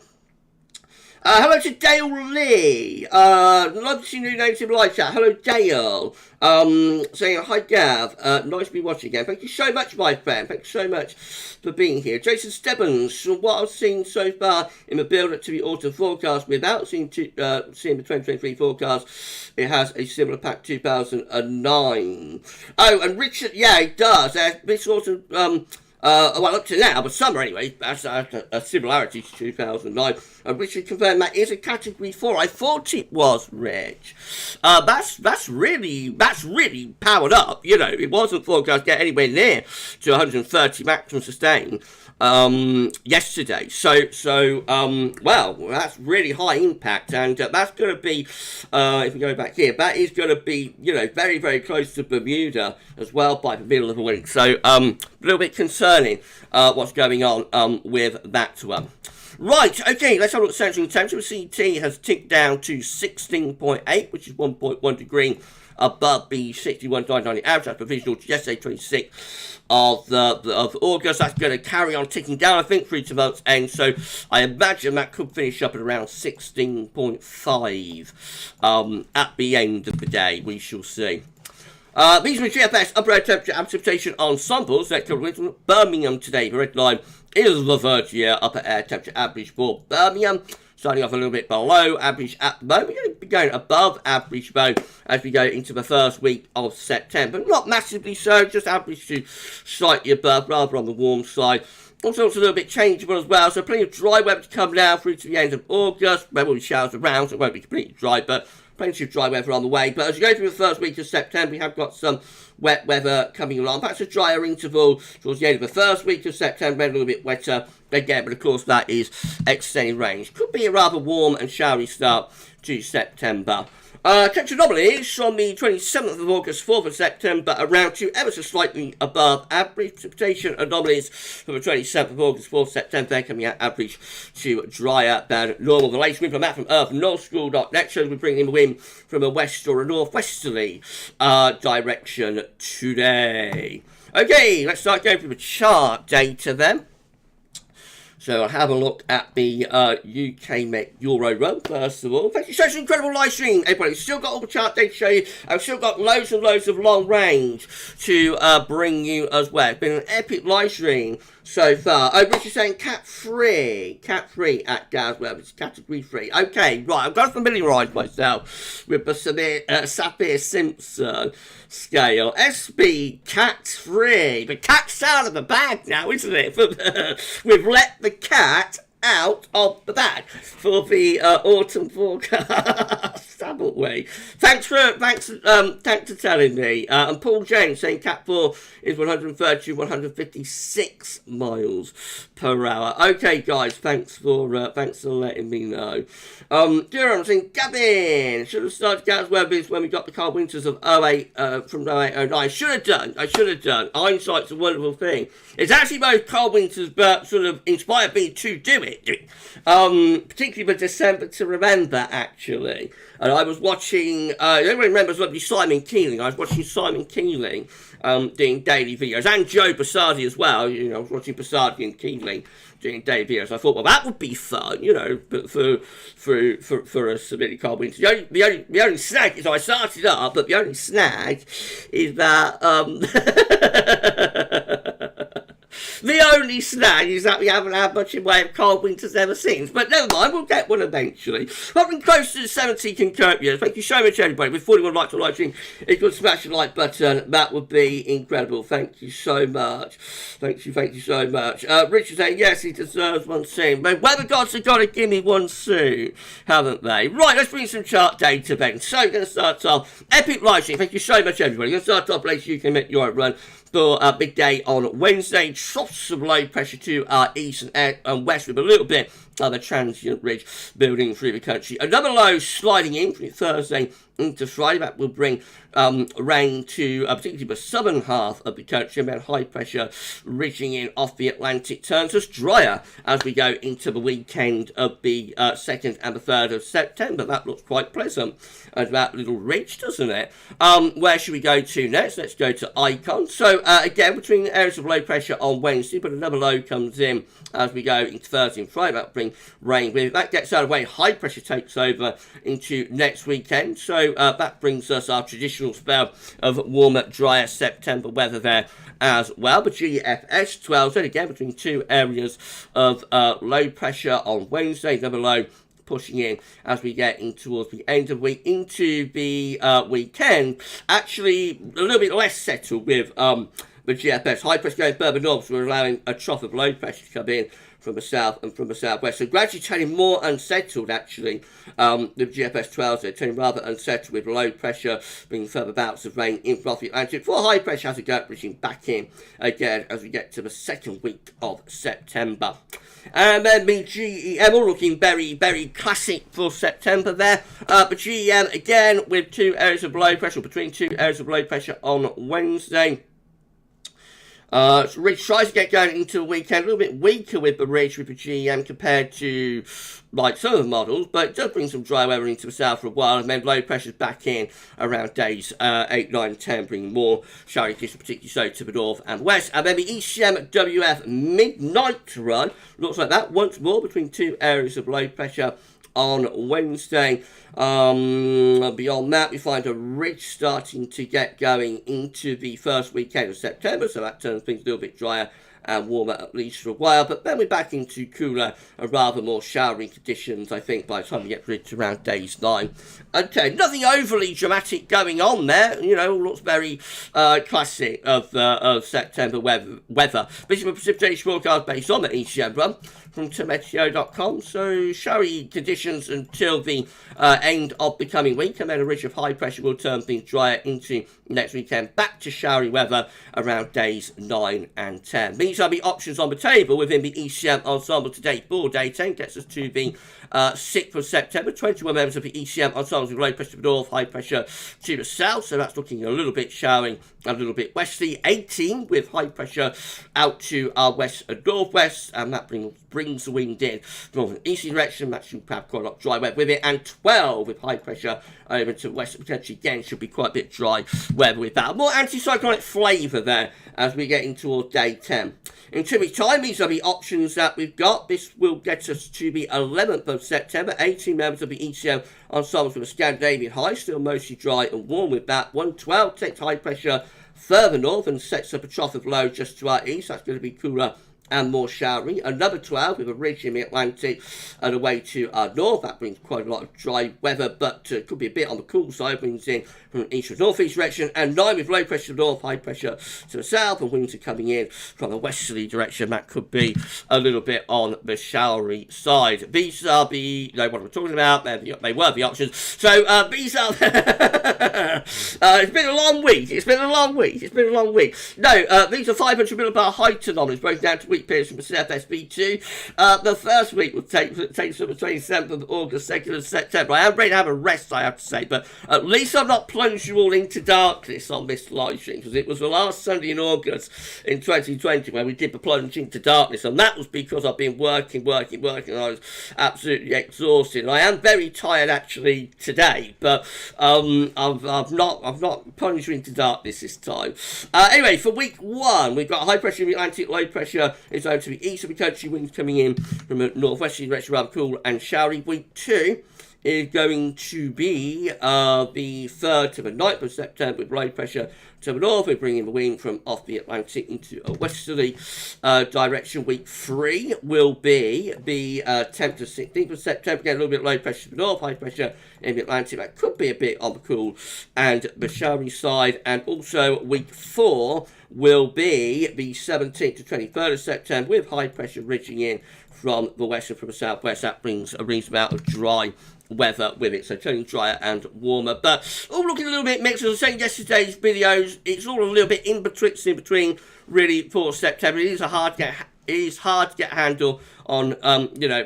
Hello to Dale Lee. Love to see new names in live chat. Hello, Dale. Saying hi, Gav. Nice to be watching again. Thank you so much, my friend. Thank you so much for being here. Jason Stebbins. From what I've seen so far in the build-up to the autumn forecast, without seeing the 2023 forecast, it has a similar pack 2009. Oh, and Richard, yeah, it does. This autumn, well, up to now, but summer anyway, that's a similarity to 2009. And Richard confirmed that is a Category 4. I thought it was, Rich. That's really powered up. You know, it wasn't forecast to get anywhere near to 130 maximum sustain yesterday. So well, that's really high impact, and that's going to be, if we go back here, that is going to be, you know, very, very close to Bermuda as well by the middle of the week. So a little bit concerning what's going on with that one. Right, okay, let's have a look at central temperature. CT has ticked down to 16.8, which is 1.1 degree above the 61.990 average. That's provisional to yesterday, 26th of August. That's going to carry on ticking down, I think, through to month's end. So I imagine that could finish up at around 16.5 at the end of the day. We shall see. These are GFS upper air temperature precipitation ensembles that cover with Birmingham today. The red line is the 30-year upper air temperature average for Birmingham. Starting off a little bit below average at the moment. We're going to be going above average though as we go into the first week of September. Not massively so, just average to slightly above, rather on the warm side. Also, it's a little bit changeable as well, so plenty of dry weather to come now through to the end of August. There will be showers around, so it won't be completely dry, but plenty of dry weather on the way. But as you go through the first week of September, we have got some wet weather coming along. Perhaps a drier interval towards the end of the first week of September, a little bit wetter again, but of course that is extended range. Could be a rather warm and showery start to September. Temperature anomalies from the 27th of August, 4th of September, around to ever so slightly above average. Precipitation anomalies from the 27th of August, 4th of September, they're coming out average to drier than normal. The latest wind from that from earth.northschool.net shows we're bringing in the wind from a west or a northwesterly direction today. Okay, let's start going through the chart data then. So I'll have a look at the UK Met Euro run first of all. Thank you so much for an incredible live stream, everybody. Still got all the chart data to show you. I've still got loads and loads of long range to bring you as well. It's been an epic live stream so far. Oh, Richard's saying cat free at GavsWeatherVids. It's category 3. Okay, right. I've got to familiarise myself with the Saffir-Simpson scale. SB cat free. The cat's out of the bag now, isn't it? We've let the cat out of the bag for the autumn forecast, haven't we? Thanks for telling me. And Paul James saying Cat 4 is 130 to 156 miles per hour. Okay, guys, thanks for letting me know. Durham saying Gavin should have started GavsWeatherVids when we got the cold winters of 08 from 0809. I should have done. Hindsight's a wonderful thing. It's actually those cold winters that sort of inspired me to do it. Particularly for December to Remember, actually. And I was watching, everyone remembers lovely Simon Keeling. I was watching Simon Keeling doing daily videos, and Joe Basardi as well. You know, I was watching Basardi and Keeling doing daily videos. I thought, well, that would be fun, you know, but for a submitted cold winter. The only snag is I started up, but the only snag is that the only snag is that we haven't had much in way of cold winters ever since. But never mind, we'll get one eventually. Something close to 70 concurrent viewers. Thank you so much, everybody. With 41 likes on live stream, if you could smash the like button, that would be incredible. Thank you so much. Thank you so much. Richard saying, yes, he deserves one soon. But weather gods have got to give me one soon, haven't they? Right, let's bring some chart data then. So, we're going to start off. Epic live stream. Thank you so much, everybody. We're going to start off place you can make your run for a big day on Wednesday. Troughs of low pressure to our east and west with a little bit of a transient ridge building through the country. Another low sliding in from Thursday into Friday. That will bring rain to particularly the southern half of the country, and then high pressure ridging in off the Atlantic turns us drier as we go into the weekend of the 2nd and the 3rd of September. That looks quite pleasant as that little ridge, doesn't it? Where should we go to next? Let's go to Icon. So again, between areas of low pressure on Wednesday, but another low comes in as we go into Thursday and Friday. That will bring rain with it. That gets out of the way. High pressure takes over into next weekend. So that brings us our traditional spell of warmer, drier September weather there as well. But GFS 12, then again between two areas of low pressure on Wednesday, another low pushing in as we get in towards the end of the week into the weekend. Actually, a little bit less settled with the GFS. High pressure going further north, so we're allowing a trough of low pressure to come in from the south and from the southwest. So gradually turning more unsettled, actually. The GFS 12, they're turning rather unsettled with low pressure, bringing further bouts of rain in from the Atlantic. For high pressure has a go pushing back in again as we get to the second week of September. And then the GEM, all looking very, very classic for September there. But GEM, again, with two areas of low pressure, between two areas of low pressure on Wednesday. Ridge tries to get going into the weekend, a little bit weaker with the ridge with the GEM compared to like some of the models, but it does bring some dry weather into the south for a while, and then low pressure's back in around days 8, 9, 10, bringing more showery conditions, particularly so to the north and west. And then the ECM WF midnight run looks like that once more between two areas of low pressure on Wednesday. Beyond that, we find a ridge starting to get going into the first weekend of September, so that turns things a little bit drier and warmer at least for a while, but then we're back into cooler and rather more showery conditions, I think, by the time we get to around days 9 and 10. Nothing overly dramatic going on there, you know, looks very classic of September weather. This is a precipitation forecast based on the ECM run from Timeout.com, so showery conditions until the end of the coming week, and then a ridge of high pressure will turn things drier into next weekend, back to showery weather around days 9 and 10. These are the options on the table within the ECM ensemble today. For day 10 gets us to the 6th of September. 21 members of the ECM ensemble with low pressure to the north, high pressure to the south, so that's looking a little bit showery, a little bit westerly. 18 with high pressure out to our west and northwest, and that brings brings the wind in from an easterly direction. That should have quite a lot of dry weather with it. And 12 with high pressure over to the west, potentially again should be quite a bit dry weather with that. More anticyclonic flavour there as we get into towards day 10. In 2 weeks' time, these are the options that we've got. This will get us to the 11th of September. 18 members of the ECO ensembles with a Scandinavian high, still mostly dry and warm with that. 112 takes high pressure further north and sets up a trough of low just to our east. That's going to be cooler and more showery. Another 12 with a ridge in the Atlantic and away to our north. That brings quite a lot of dry weather, but could be a bit on the cool side. Brings in from an east to northeast direction. And 9 with low pressure to the north, high pressure to the south, and winds are coming in from a westerly direction. That could be a little bit on the showery side. These are the, you know what we're talking about. They were the options. So these are it's been a long week. It's been a long week. No, these are 500 millibar height anomalies broken down to week periods from the CFS V2. The first week will take from the 27th of August, 2nd of September. I am ready to have a rest, I have to say, but at least I've not plunged you all into darkness on this live stream, because it was the last Sunday in August in 2020 when we did the plunge into darkness, and that was because I've been working, and I was absolutely exhausted. And I am very tired actually today, but I've not plunged you into darkness this time. Anyway, for week 1, we've got high pressure in the Atlantic, low pressure is over to the east of the country, winds coming in from a northwesterly direction, rather cool and showery. Week 2 is going to be the 3rd to the 9th of September with low pressure to the north. We're bringing the wind from off the Atlantic into a westerly direction. Week 3 will be the 10th to 16th of September. Again, a little bit low pressure to the north, high pressure in the Atlantic. That could be a bit on the cool and the showery side. And also week 4 will be the 17th to 23rd of September with high pressure ridging in from the west and from the southwest. That brings a reasonable amount of dry weather with it, so turning drier and warmer, but all looking a little bit mixed. As I was saying yesterday's videos, it's all a little bit in between really for September. It is hard to get a handle on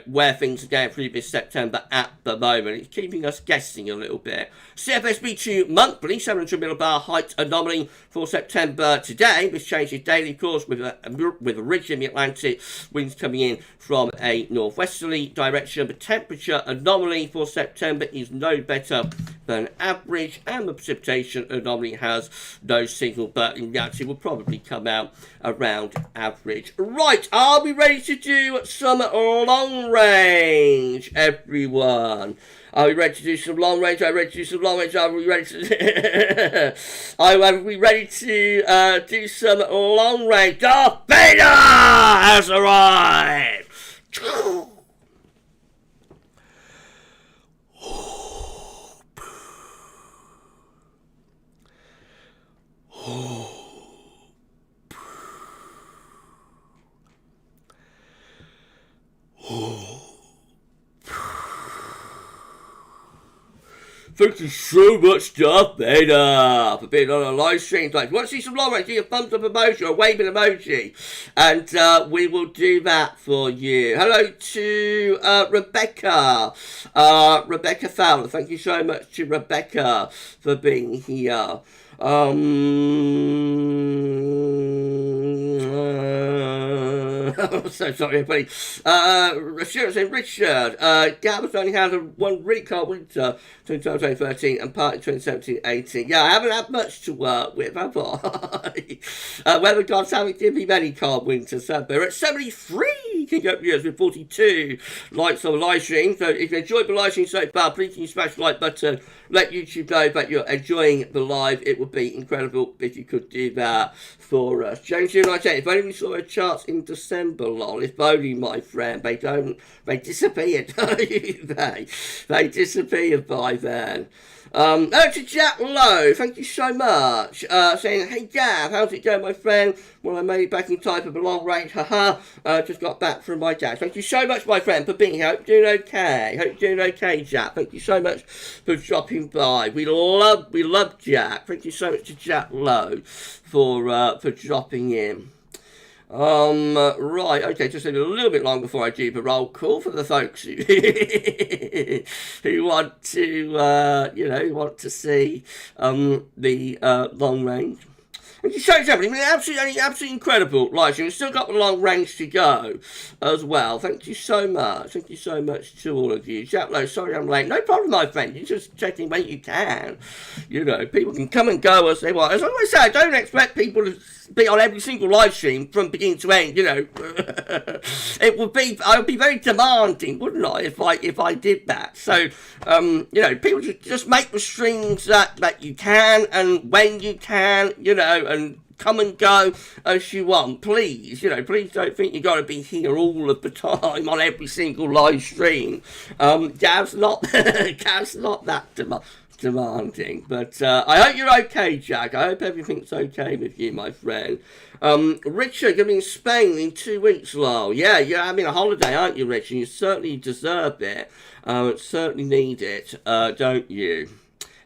where things are going through this September at the moment. It's keeping us guessing a little bit. CFS V2 monthly 700 millibar height anomaly for September today. This changes daily course with a ridge in the Atlantic, winds coming in from a northwesterly direction. The temperature anomaly for September is no better than average, and the precipitation anomaly has no signal, but in reality will probably come out around average. Right, are we ready to do some long range, everyone? Are we ready to do some long range? Are we ready to do some long range? Are we ready to are we ready to do some long range? Darth Vader has arrived! Thank you so much, Darth Vader, for being on a live stream tonight. If you want to see some long range, do a thumbs up emoji or a waving emoji, and we will do that for you. Hello to Rebecca. Rebecca Fowler. Thank you so much to Rebecca for being here. I'm so sorry, everybody. Richard. Gav only had one really cold winter between 2013 and part in 2017-18. Yeah, I haven't had much to work with, have I? Weather gods haven't given me many cold winters, have they? We're at 73 King Up viewers with 42 likes on the live stream. So if you enjoyed the live stream so far, please can you smash the like button. Let YouTube know that you're enjoying the live. It would be incredible if you could do that for us. James 298, if only we saw our charts in December, lol. If only, my friend. They disappeared. they disappeared by then. To Jack Lowe, thank you so much. Saying, hey Gav, how's it going, my friend? Well, I made it back in time for the long range, haha. Just got back from my dad. Thank you so much, my friend, for being here. Hope you're doing okay. Hope you're doing okay, Jack. Thank you so much for dropping by. We love Jack. Thank you so much to Jack Lowe for dropping in. Right, okay, just a little bit long before I do the roll call for the folks who, who want to, who want to see, the, long range. Thank you so much, everybody. Absolutely incredible live stream. We've still got a long range to go as well. Thank you so much. Thank you so much to all of you. Jack Lowe, sorry I'm late. No problem, my friend. You're just checking when you can. You know, people can come and go as they want. As I always say, I don't expect people to be on every single live stream from beginning to end. You know, I would be very demanding, wouldn't I, if I did that. So, you know, people just make the streams that you can and when you can, you know, and come and go as you want. Please, you know, please don't think you got to be here all of the time on every single live stream. Gav's not that demanding, but I hope you're okay, Jack. I hope everything's okay with you, my friend. Richard, you're in Spain in 2 weeks, lol. Yeah, you're having a holiday, aren't you, Richard? You certainly deserve it. Certainly need it, don't you?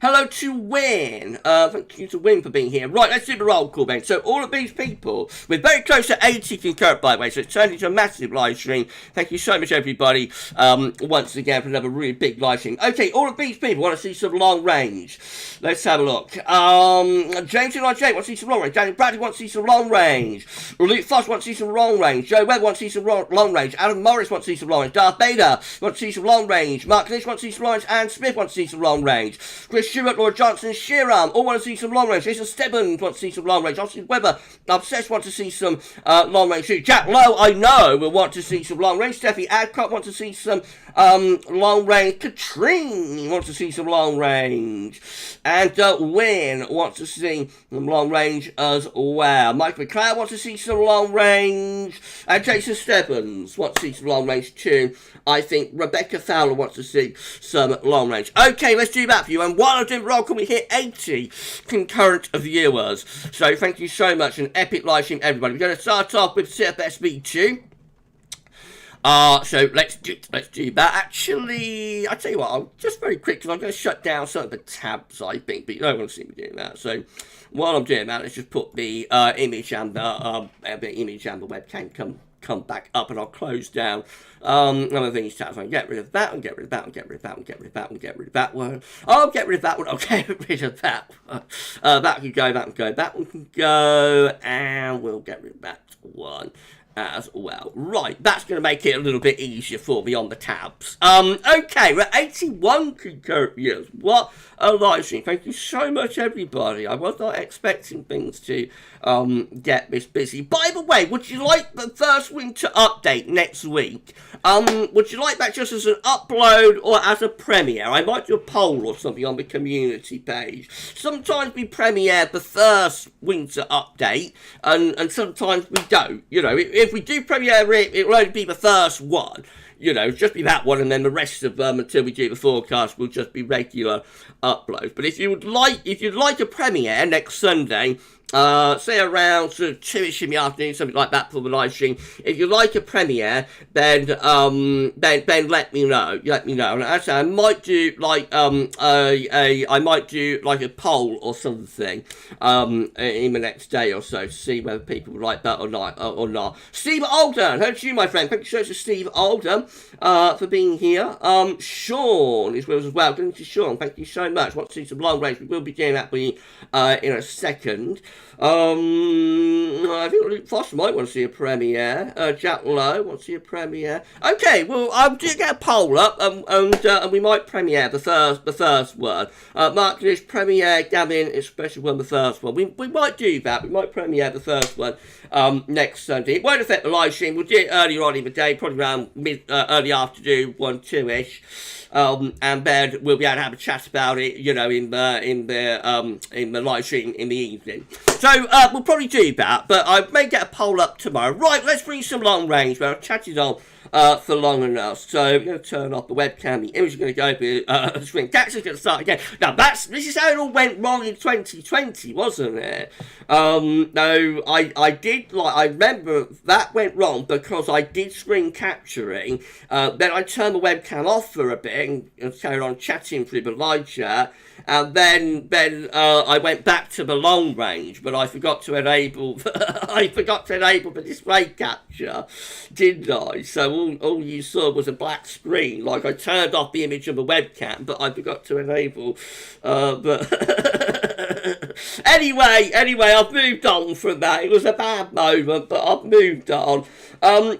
Hello to Win. Thank you to Win for being here. Right, let's do the roll call then. So all of these people, we're very close to 80 concurrent, by the way, so it's turned into a massive live stream. Thank you so much, everybody, once again for another really big live stream. Okay, all of these people want to see some long range. Let's have a look. James and Jake want to see some long range. Daniel Bradley wants to see some long range. Luke Foss wants to see some long range. Joe Webb wants to see some long range. Adam Morris wants to see some long range. Darth Bader wants to see some long range. Mark Lynch wants to see some long range. Anne Smith wants to see some long range. Chris Stewart, Lord Johnson, Sheeran, all want to see some long range. Jason Stebbins wants to see some long range. Austin Webber, Obsessed wants to see some long range too. Jack Lowe, I know, will want to see some long range. Steffi Adcock wants to see some long range. Katrine wants to see some long range. And Wynn wants to see some long range as well. Mike McLeod wants to see some long range. And Jason Stebbins wants to see some long range too. I think Rebecca Fowler wants to see some long range. Okay, let's do that for you. And while I'm doing roll call, we hit 80 concurrent viewers. So thank you so much. An epic live stream, everybody. We're going to start off with CFS V2. So let's do that. Actually, I'll tell you what, I'll just very quick, because I'm going to shut down some of the tabs, I think, but you don't want to see me doing that. So while I'm doing that, let's just put the image and the webcam come back up, and I'll close down one of these tabs. I'll get rid of that one, get rid of that one, get rid of that one, get rid of that one, get rid of that one. I'll get rid of that one, I'll get rid of that one. That can go, that can go, that one can go, and we'll get rid of that one as well. Right, that's going to make it a little bit easier for me on the tabs. Okay, we're at 81 concurrent viewers. What a live stream. Thank you so much, everybody. I was not expecting things to get this busy. By the way, would you like the first winter update next week? Would you like that just as an upload or as a premiere? I might do a poll or something on the community page. Sometimes we premiere the first winter update, and sometimes we don't. You know, if we do premiere it, it will only be the first one. You know, just be that one, and then the rest of them until we do the forecast will just be regular uploads. But if you'd like a premiere next Sunday, say around sort of 2ish in the afternoon, something like that for the live stream. If you like a premiere, then let me know. Let me know. And actually, I might do like a poll or something in the next day or so to see whether people would like that or not. Steve Alden, hello to you, my friend. Thank you so much to Steve Alden for being here. Sean is with us as well. Good to Sean. Thank you so much. Want to see some long range? We will be doing that for you in a second. I think Luke Foster might want to see a premiere. Jack Lowe wants to see a premiere. Okay, well, I'll get a poll up, and we might premiere the first one. Mark Lish, premiere, Gavin, especially one, the first one. We might do that. We might premiere the first one next Sunday. It won't affect the live stream. We'll do it earlier on in the day, probably around early afternoon, 1-2ish. And then we'll be able to have a chat about it, you know, in the live stream in the evening. So we'll probably do that, but I may get a poll up tomorrow. Right, let's bring some long range. Well, I've chatted on for long enough, so we're going to turn off the webcam. The image is going to go to the screen. Dax is going to start again. Now, this is how it all went wrong in 2020, wasn't it? No, I remember that went wrong because I did screen capturing. Then I turned the webcam off for a bit and carried on chatting through the live chat. And then I went back to the long range, but I forgot to enable the display capture, didn't I? So all you saw was a black screen. Like, I turned off the image of the webcam, but I forgot to enable. But anyway, I've moved on from that. It was a bad moment, but I've moved on.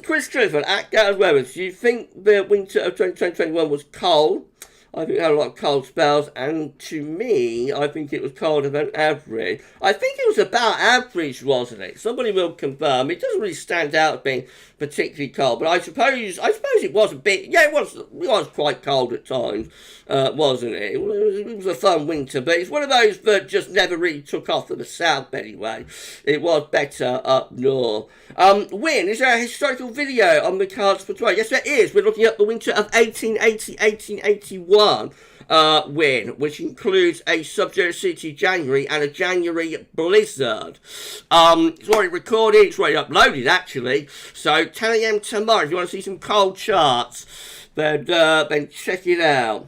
Chris Clifford at GavsWeatherVids, do you think the winter of 2021 was cold? I think it had a lot of cold spells, and to me, I think it was colder than average. I think it was about average, wasn't it? Somebody will confirm. It doesn't really stand out as being particularly cold, but I suppose it was a bit. Yeah, it was quite cold at times, wasn't it? It was a fun winter, but it's one of those that just never really took off for the south anyway. It was better up north. Win, is there a historical video on the cards for tomorrow? Yes, there is. We're looking at the winter of 1880-1881. Win, which includes a sub-zero city January and a January blizzard. It's already recorded, it's already uploaded actually. So 10 AM tomorrow, if you want to see some cold charts, then check it out.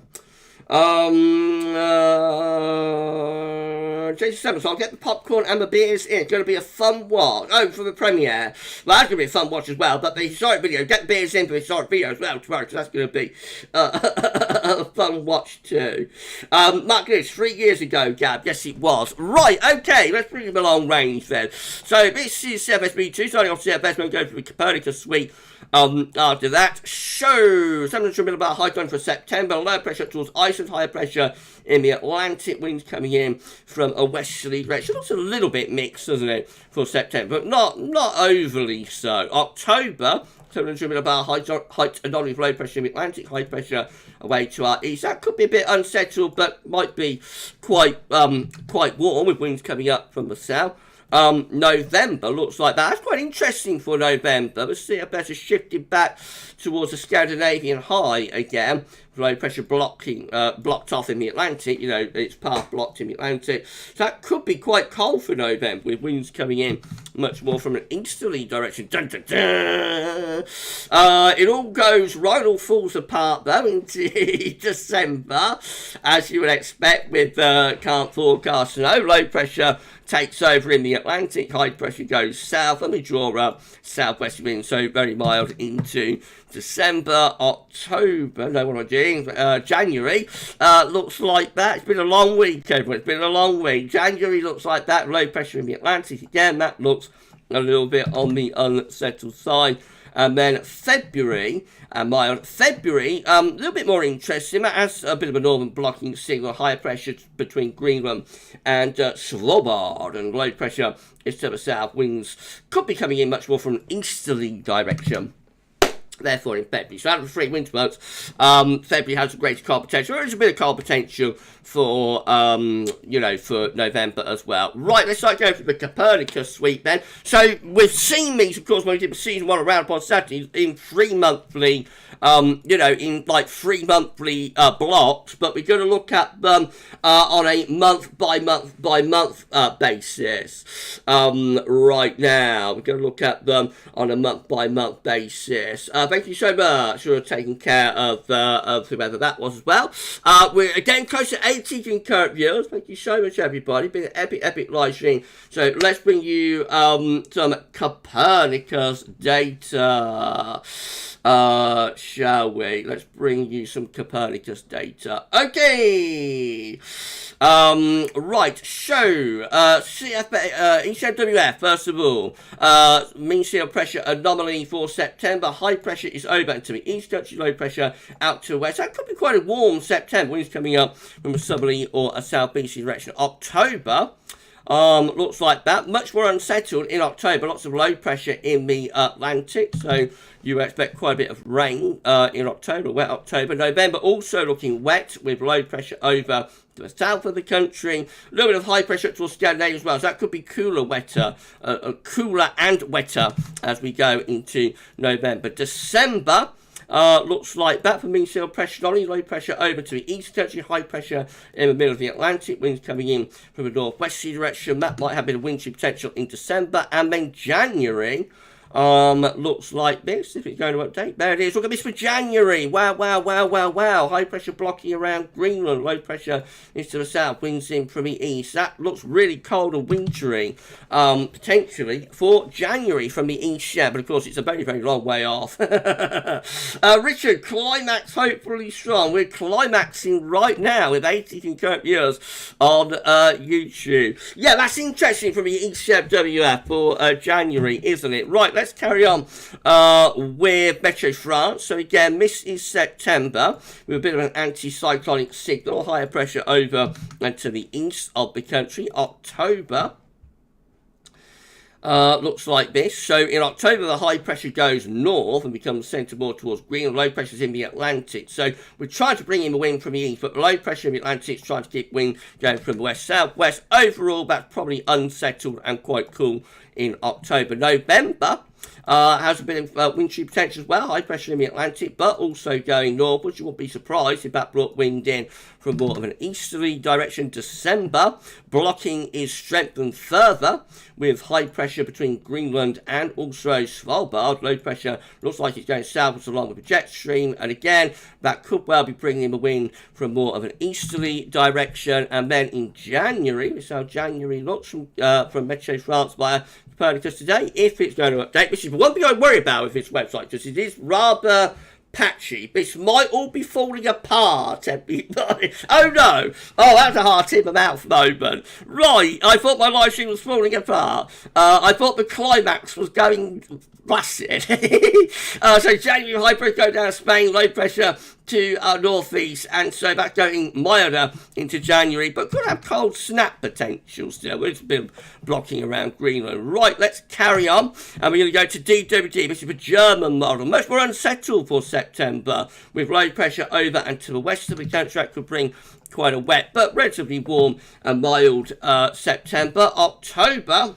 Jason Simmons, I'll get the popcorn and the beers in. It's going to be a fun watch. Oh, for the premiere. Well, that's going to be a fun watch as well. But the historic video, get the beers in for the historic video as well tomorrow, because that's going to be a fun watch too. Mark Lewis, 3 years ago, Gab. Yes, it was. Right, okay, let's bring him along range then. So this is CFS 2, starting off CFS, we'll go for the Copernicus suite. After that, show 700 millibar high time for September, low pressure towards Iceland, higher pressure in the Atlantic, winds coming in from a westerly direction. Looks a little bit mixed, doesn't it, for September, but not overly so. October, 700 millibar height anomaly, low pressure in the Atlantic, high pressure away to our east. That could be a bit unsettled, but might be quite warm with winds coming up from the south. November looks like that. That's quite interesting for November. The CFS has shifted back towards the Scandinavian high again. Low pressure blocked off in the Atlantic. You know, its path blocked in the Atlantic. So that could be quite cold for November, with winds coming in much more from an easterly direction. Dun, dun, dun. It all goes right, all falls apart though into December, as you would expect with can't forecast snow. Low pressure takes over in the Atlantic, high pressure goes south. Let me draw up southwest wind, so very mild into December. October, no, what am I doing? January looks like that. It's been a long week, everyone. It's been a long week. January looks like that. Low pressure in the Atlantic again. That looks a little bit on the unsettled side. And then February, mild. February, a little bit more interesting. That has a bit of a northern blocking signal, higher pressure between Greenland and Svalbard, and low pressure is to the south. Winds could be coming in much more from an easterly direction. Therefore, in February, so out of the 3 winter months, February has a greater cold potential. There is a bit of cold potential for, for November as well. Right, let's start going for the Copernicus suite then. So we've seen these, of course, when we did the season 1 around upon Saturday in 3 monthly, in like 3 monthly blocks, but we're going to look at them on a month by month basis. Right now, we're going to look at them on a month by month basis. Thank you so much for taking care of whoever that was as well. We're getting close to 80 concurrent viewers. Thank you so much, everybody. Been an epic live stream. So let's bring you some Copernicus data. Shall we? Let's bring you some Copernicus data. Okay. Right. So, ECMWF, first of all. Mean sea pressure anomaly for September. High pressure is over to the east country, low pressure out to west. That could be quite a warm September. Winds coming up from a southerly or a southeasterly direction. October. Looks like that. Much more unsettled in October. Lots of low pressure in the Atlantic. So you expect quite a bit of rain in October, wet October. November also looking wet with low pressure over to the south of the country. A little bit of high pressure towards Scandinavia as well. So that could be cooler and wetter as we go into November. December. Looks like that for mean sea pressure, not only low pressure over to the east country, high pressure in the middle of the Atlantic, winds coming in from the northwesterly direction. That might have a bit of wind chill potential in December. And then January, looks like this. If it's going to update, there it is. Look at this for January. Wow, wow, wow, wow, wow. High pressure blocking around Greenland. Low pressure is to the south. Winds in from the east. That looks really cold and wintry, potentially for January from the east. Yeah, but of course it's a very, very long way off. Richard, climax hopefully strong. We're climaxing right now with 80 concurrent viewers on YouTube. Yeah, that's interesting from the ECWF for January, isn't it? Right, let's carry on with Meteo France. So again, this is September with a bit of an anticyclonic signal, higher pressure over and to the east of the country. October looks like this. So in October, the high pressure goes north and becomes centred more towards Greenland. Low pressure is in the Atlantic. So we're trying to bring in the wind from the east, but the low pressure in the Atlantic is trying to keep wind going from the west southwest. Overall, that's probably unsettled and quite cool in October. November has a bit of wind shear potential as well, high pressure in the Atlantic, but also going northwards. You won't be surprised if that brought wind in from more of an easterly direction. December, blocking is strengthened further with high pressure between Greenland and also Svalbard. Low pressure looks like it's going southwards along with the jet stream, and again, that could well be bringing in the wind from more of an easterly direction. And then in January, this is how January looks from Meteo France via Copernicus today, if it's going to update, which is one thing I worry about with this website, because it is rather patchy. This might all be falling apart, everybody. Oh no! Oh, that's a heart in my mouth moment. Right, I thought my live stream was falling apart. I thought the climax was going blasted. So January, high pressure go down to Spain, low pressure to northeast, and so that's going milder into January, but could have cold snap potential still. It's been blocking around Greenland. Right, let's carry on, and we're going to go to DWD, which is a German model, much more unsettled for September, with low pressure over and to the west of the country. That could bring quite a wet but relatively warm and mild September. October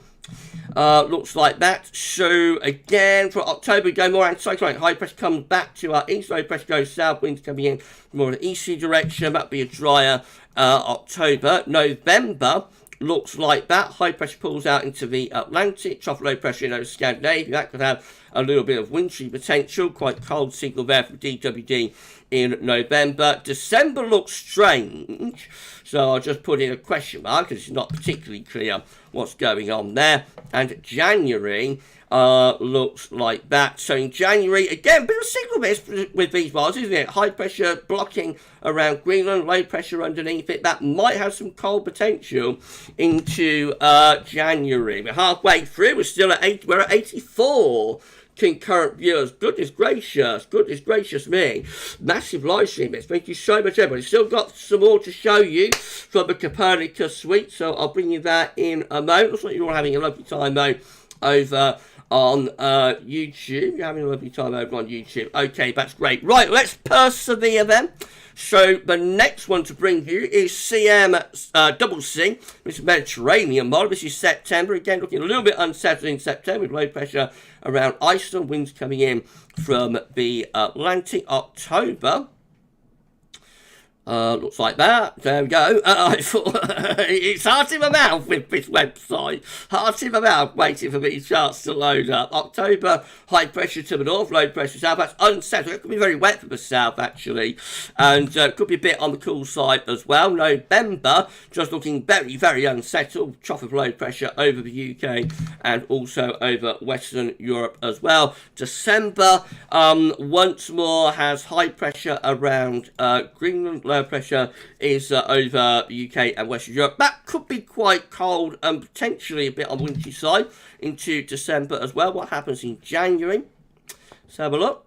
looks like that. So again, for October, go more anticyclonic. High pressure comes back to our east. Low pressure goes south. Winds coming in more of an easterly direction. That'll be a drier October. November looks like that. High pressure pulls out into the Atlantic. Trough low pressure in over Scandinavia. That could have a little bit of wintry potential. Quite cold signal there for DWD in November. December looks strange, so I'll just put in a question mark because it's not particularly clear what's going on there. And January looks like that. So in January, again, a bit of signal miss with these bars, isn't it? High pressure blocking around Greenland, low pressure underneath it. That might have some cold potential into January. We're halfway through. We're still at 80. We're at 84 concurrent viewers. Goodness gracious me. Massive live stream. Thank you so much, everybody. Still got some more to show you from the Copernicus suite, so I'll bring you that in a moment. Looks like you're all having a lovely time though over on YouTube. You're having a lovely time over on YouTube. Okay, that's great. Right, let's persevere then. So the next one to bring you is CMCC, which is Mediterranean model. This is September. Again, looking a little bit unsettled in September with low pressure around Iceland. Winds coming in from the Atlantic. October looks like that. There we go. I thought it's heart in my mouth with this website. Heart in my mouth, waiting for these charts to load up. October, high pressure to the north, low pressure south. That's unsettled. It could be very wet for the south, actually, and could be a bit on the cool side as well. November, just looking very, very unsettled. Trough of low pressure over the UK and also over Western Europe as well. December, once more, has high pressure around Greenland. Low pressure is over the UK and Western Europe. That could be quite cold and potentially a bit on the wintry side into December as well. What happens in January? Let's have a look.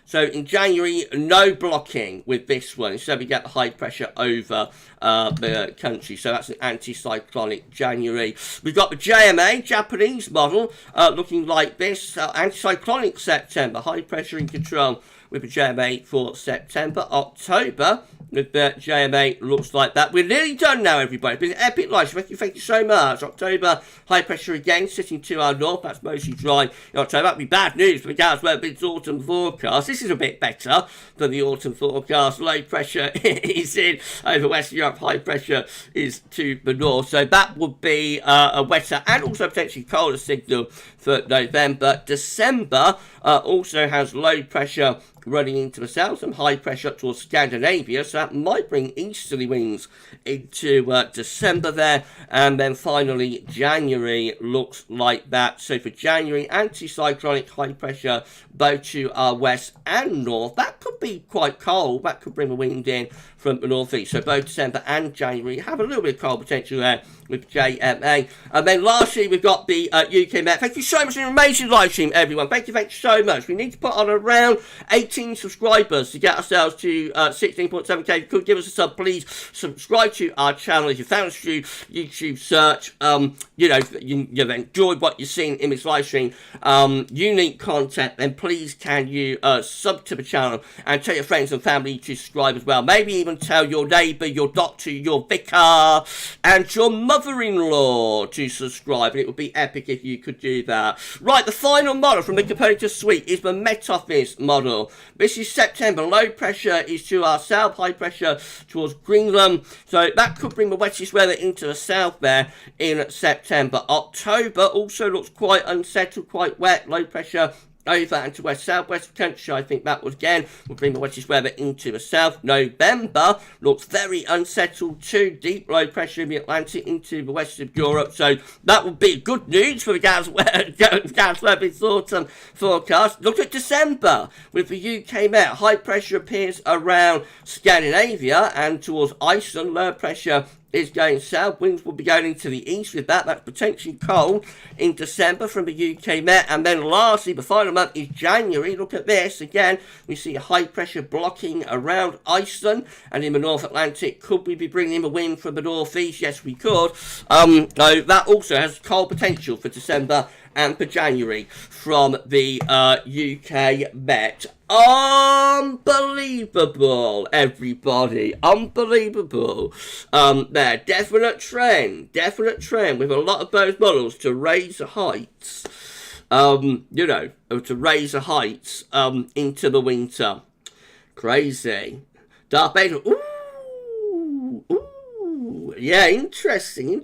So in January, no blocking with this one. Instead, we get the high pressure over the country. So that's an anticyclonic January. We've got the JMA, Japanese model, looking like this. Anticyclonic September, high pressure in control with the JMA for September. October with the JMA looks like that. We're nearly done now, everybody. It's been an epic live. Thank you so much. October, high pressure again, sitting to our north. That's mostly dry in October. That'd be bad news for the GavsWeatherVids autumn forecast. This is a bit better than the autumn forecast. Low pressure is in over Western Europe. High pressure is to the north. So that would be a wetter and also potentially colder signal for November. December also has low pressure running into the south, some high pressure up towards Scandinavia, so that might bring easterly winds into December there, and then finally January looks like that. So for January, anticyclonic high pressure both to our west and north. That could be quite cold, that could bring the wind in from the northeast. So both December and January have a little bit of cold potential there with JMA. And then lastly, we've got the UK Met. Thank you so much for an amazing live stream, everyone. Thank you so much. We need to put on around 18 subscribers to get ourselves to 16.7k. If you could give us a sub, please subscribe to our channel. If you found us through YouTube search, you've enjoyed what you've seen in this live stream, unique content, then please can you sub to the channel and tell your friends and family to subscribe as well. Maybe even tell your neighbour, your doctor, your vicar, and your mother-in-law to subscribe, and it would be epic if you could do that. Right, the final model from the Copernicus suite is the Met Office model. This is September. Low pressure is to our south, high pressure towards Greenland, so that could bring the wettest weather into the south there in September. October also looks quite unsettled, quite wet, low pressure over and to west southwest country. I think that would again will bring the wettest weather into the south. November looks very unsettled too. Deep low pressure in the Atlantic into the west of Europe. So that would be good news for the GavsWeatherVids autumn forecast. Look at December with the UK Met. High pressure appears around Scandinavia and towards Iceland. Low pressure is going south. Winds will be going into the east with that. That's potentially cold in December from the UK Met. And then lastly, the final month is January. Look at this. Again, we see a high pressure blocking around Iceland and in the North Atlantic. Could we be bringing in a wind from the northeast? Yes, we could. So that also has cold potential for December and for January from the UK Met. Unbelievable, everybody. Unbelievable. There, definite trend with a lot of those models to raise the heights, to raise the heights into the winter. Crazy. Darth Vader. Ooh. Yeah, interesting.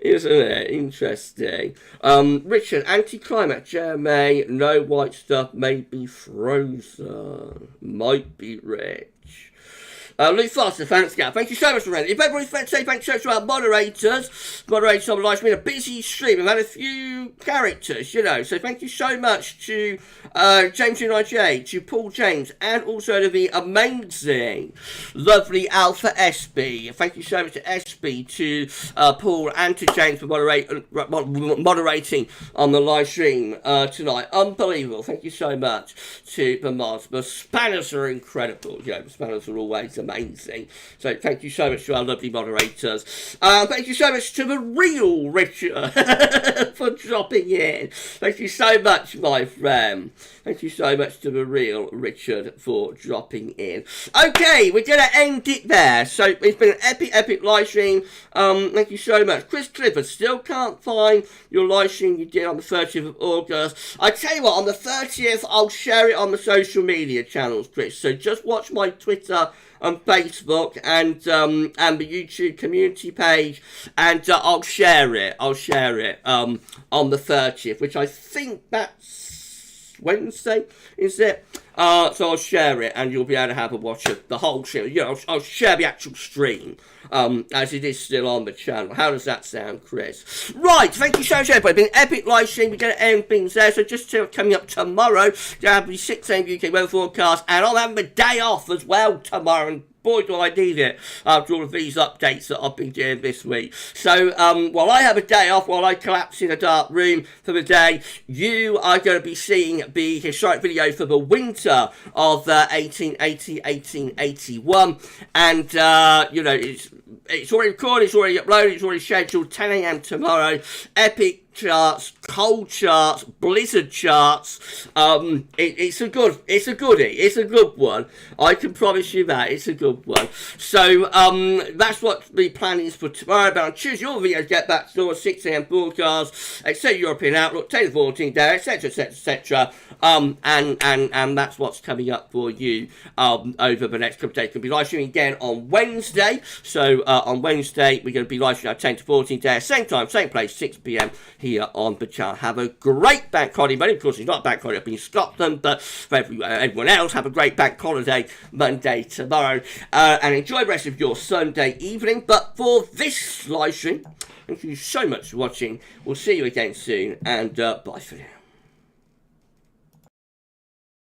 Isn't it? Interesting. Richard, anticlimax, JMA, no white stuff, may be frozen. Might be rich. Luke Foster, thanks, Gav. Thank you so much for running. If everybody's say thanks so much to our moderators on the live. It's been a busy stream. I've had a few characters, so thank you so much to James298, to Paul James, and also to the amazing, lovely Alpha SB. Thank you so much to SB, to Paul, and to James for moderating on the live stream tonight. Unbelievable. Thank you so much to the mods. The spanners are incredible. The spanners are always amazing. So thank you so much to our lovely moderators. Thank you so much to the real Richard for dropping in. Thank you so much, my friend. Thank you so much to the real Richard for dropping in. Okay, we're going to end it there. So it's been an epic live stream. Thank you so much. Chris Clifford, still can't find your live stream you did on the 30th of August. I tell you what, on the 30th, I'll share it on the social media channels, Chris. So just watch my Twitter and Facebook and the YouTube community page, and I'll share it on the 30th, which I think that's Wednesday, is it? So I'll share it, and you'll be able to have a watch of the whole stream. I'll share the actual stream, as it is still on the channel. How does that sound, Chris? Right, thank you so much, everybody. It's been an epic live stream. We're going to end things there. So just coming up tomorrow, going to have the 6 a.m. UK weather forecast, and I'm having a day off as well tomorrow. And boy, do I need it after all of these updates that I've been doing this week. So while I have a day off, while I collapse in a dark room for the day, you are going to be seeing the historic video for the winter of 1880-1881. And, it's already recorded, it's already uploaded, it's already scheduled, 10 a.m. tomorrow. Epic charts, cold charts, blizzard charts. It's a goodie. It's a good one. I can promise you that. It's a good one. So that's what the plan is for tomorrow. But on Tuesday, all videos get back to 6 a.m. broadcast, etc. European Outlook, 10 to 14 day, etc., etc., etc. And that's what's coming up for you over the next couple of days. We'll be live streaming again on Wednesday. So on Wednesday, we're going to be live streaming 10 to 14 day, same time, same place, 6 p.m. here on the channel. Have a great bank holiday. But of course, it's not a bank holiday up in Scotland, but for everyone else, have a great bank holiday Monday tomorrow. And enjoy the rest of your Sunday evening. But for this live stream, thank you so much for watching. We'll see you again soon, and bye for now.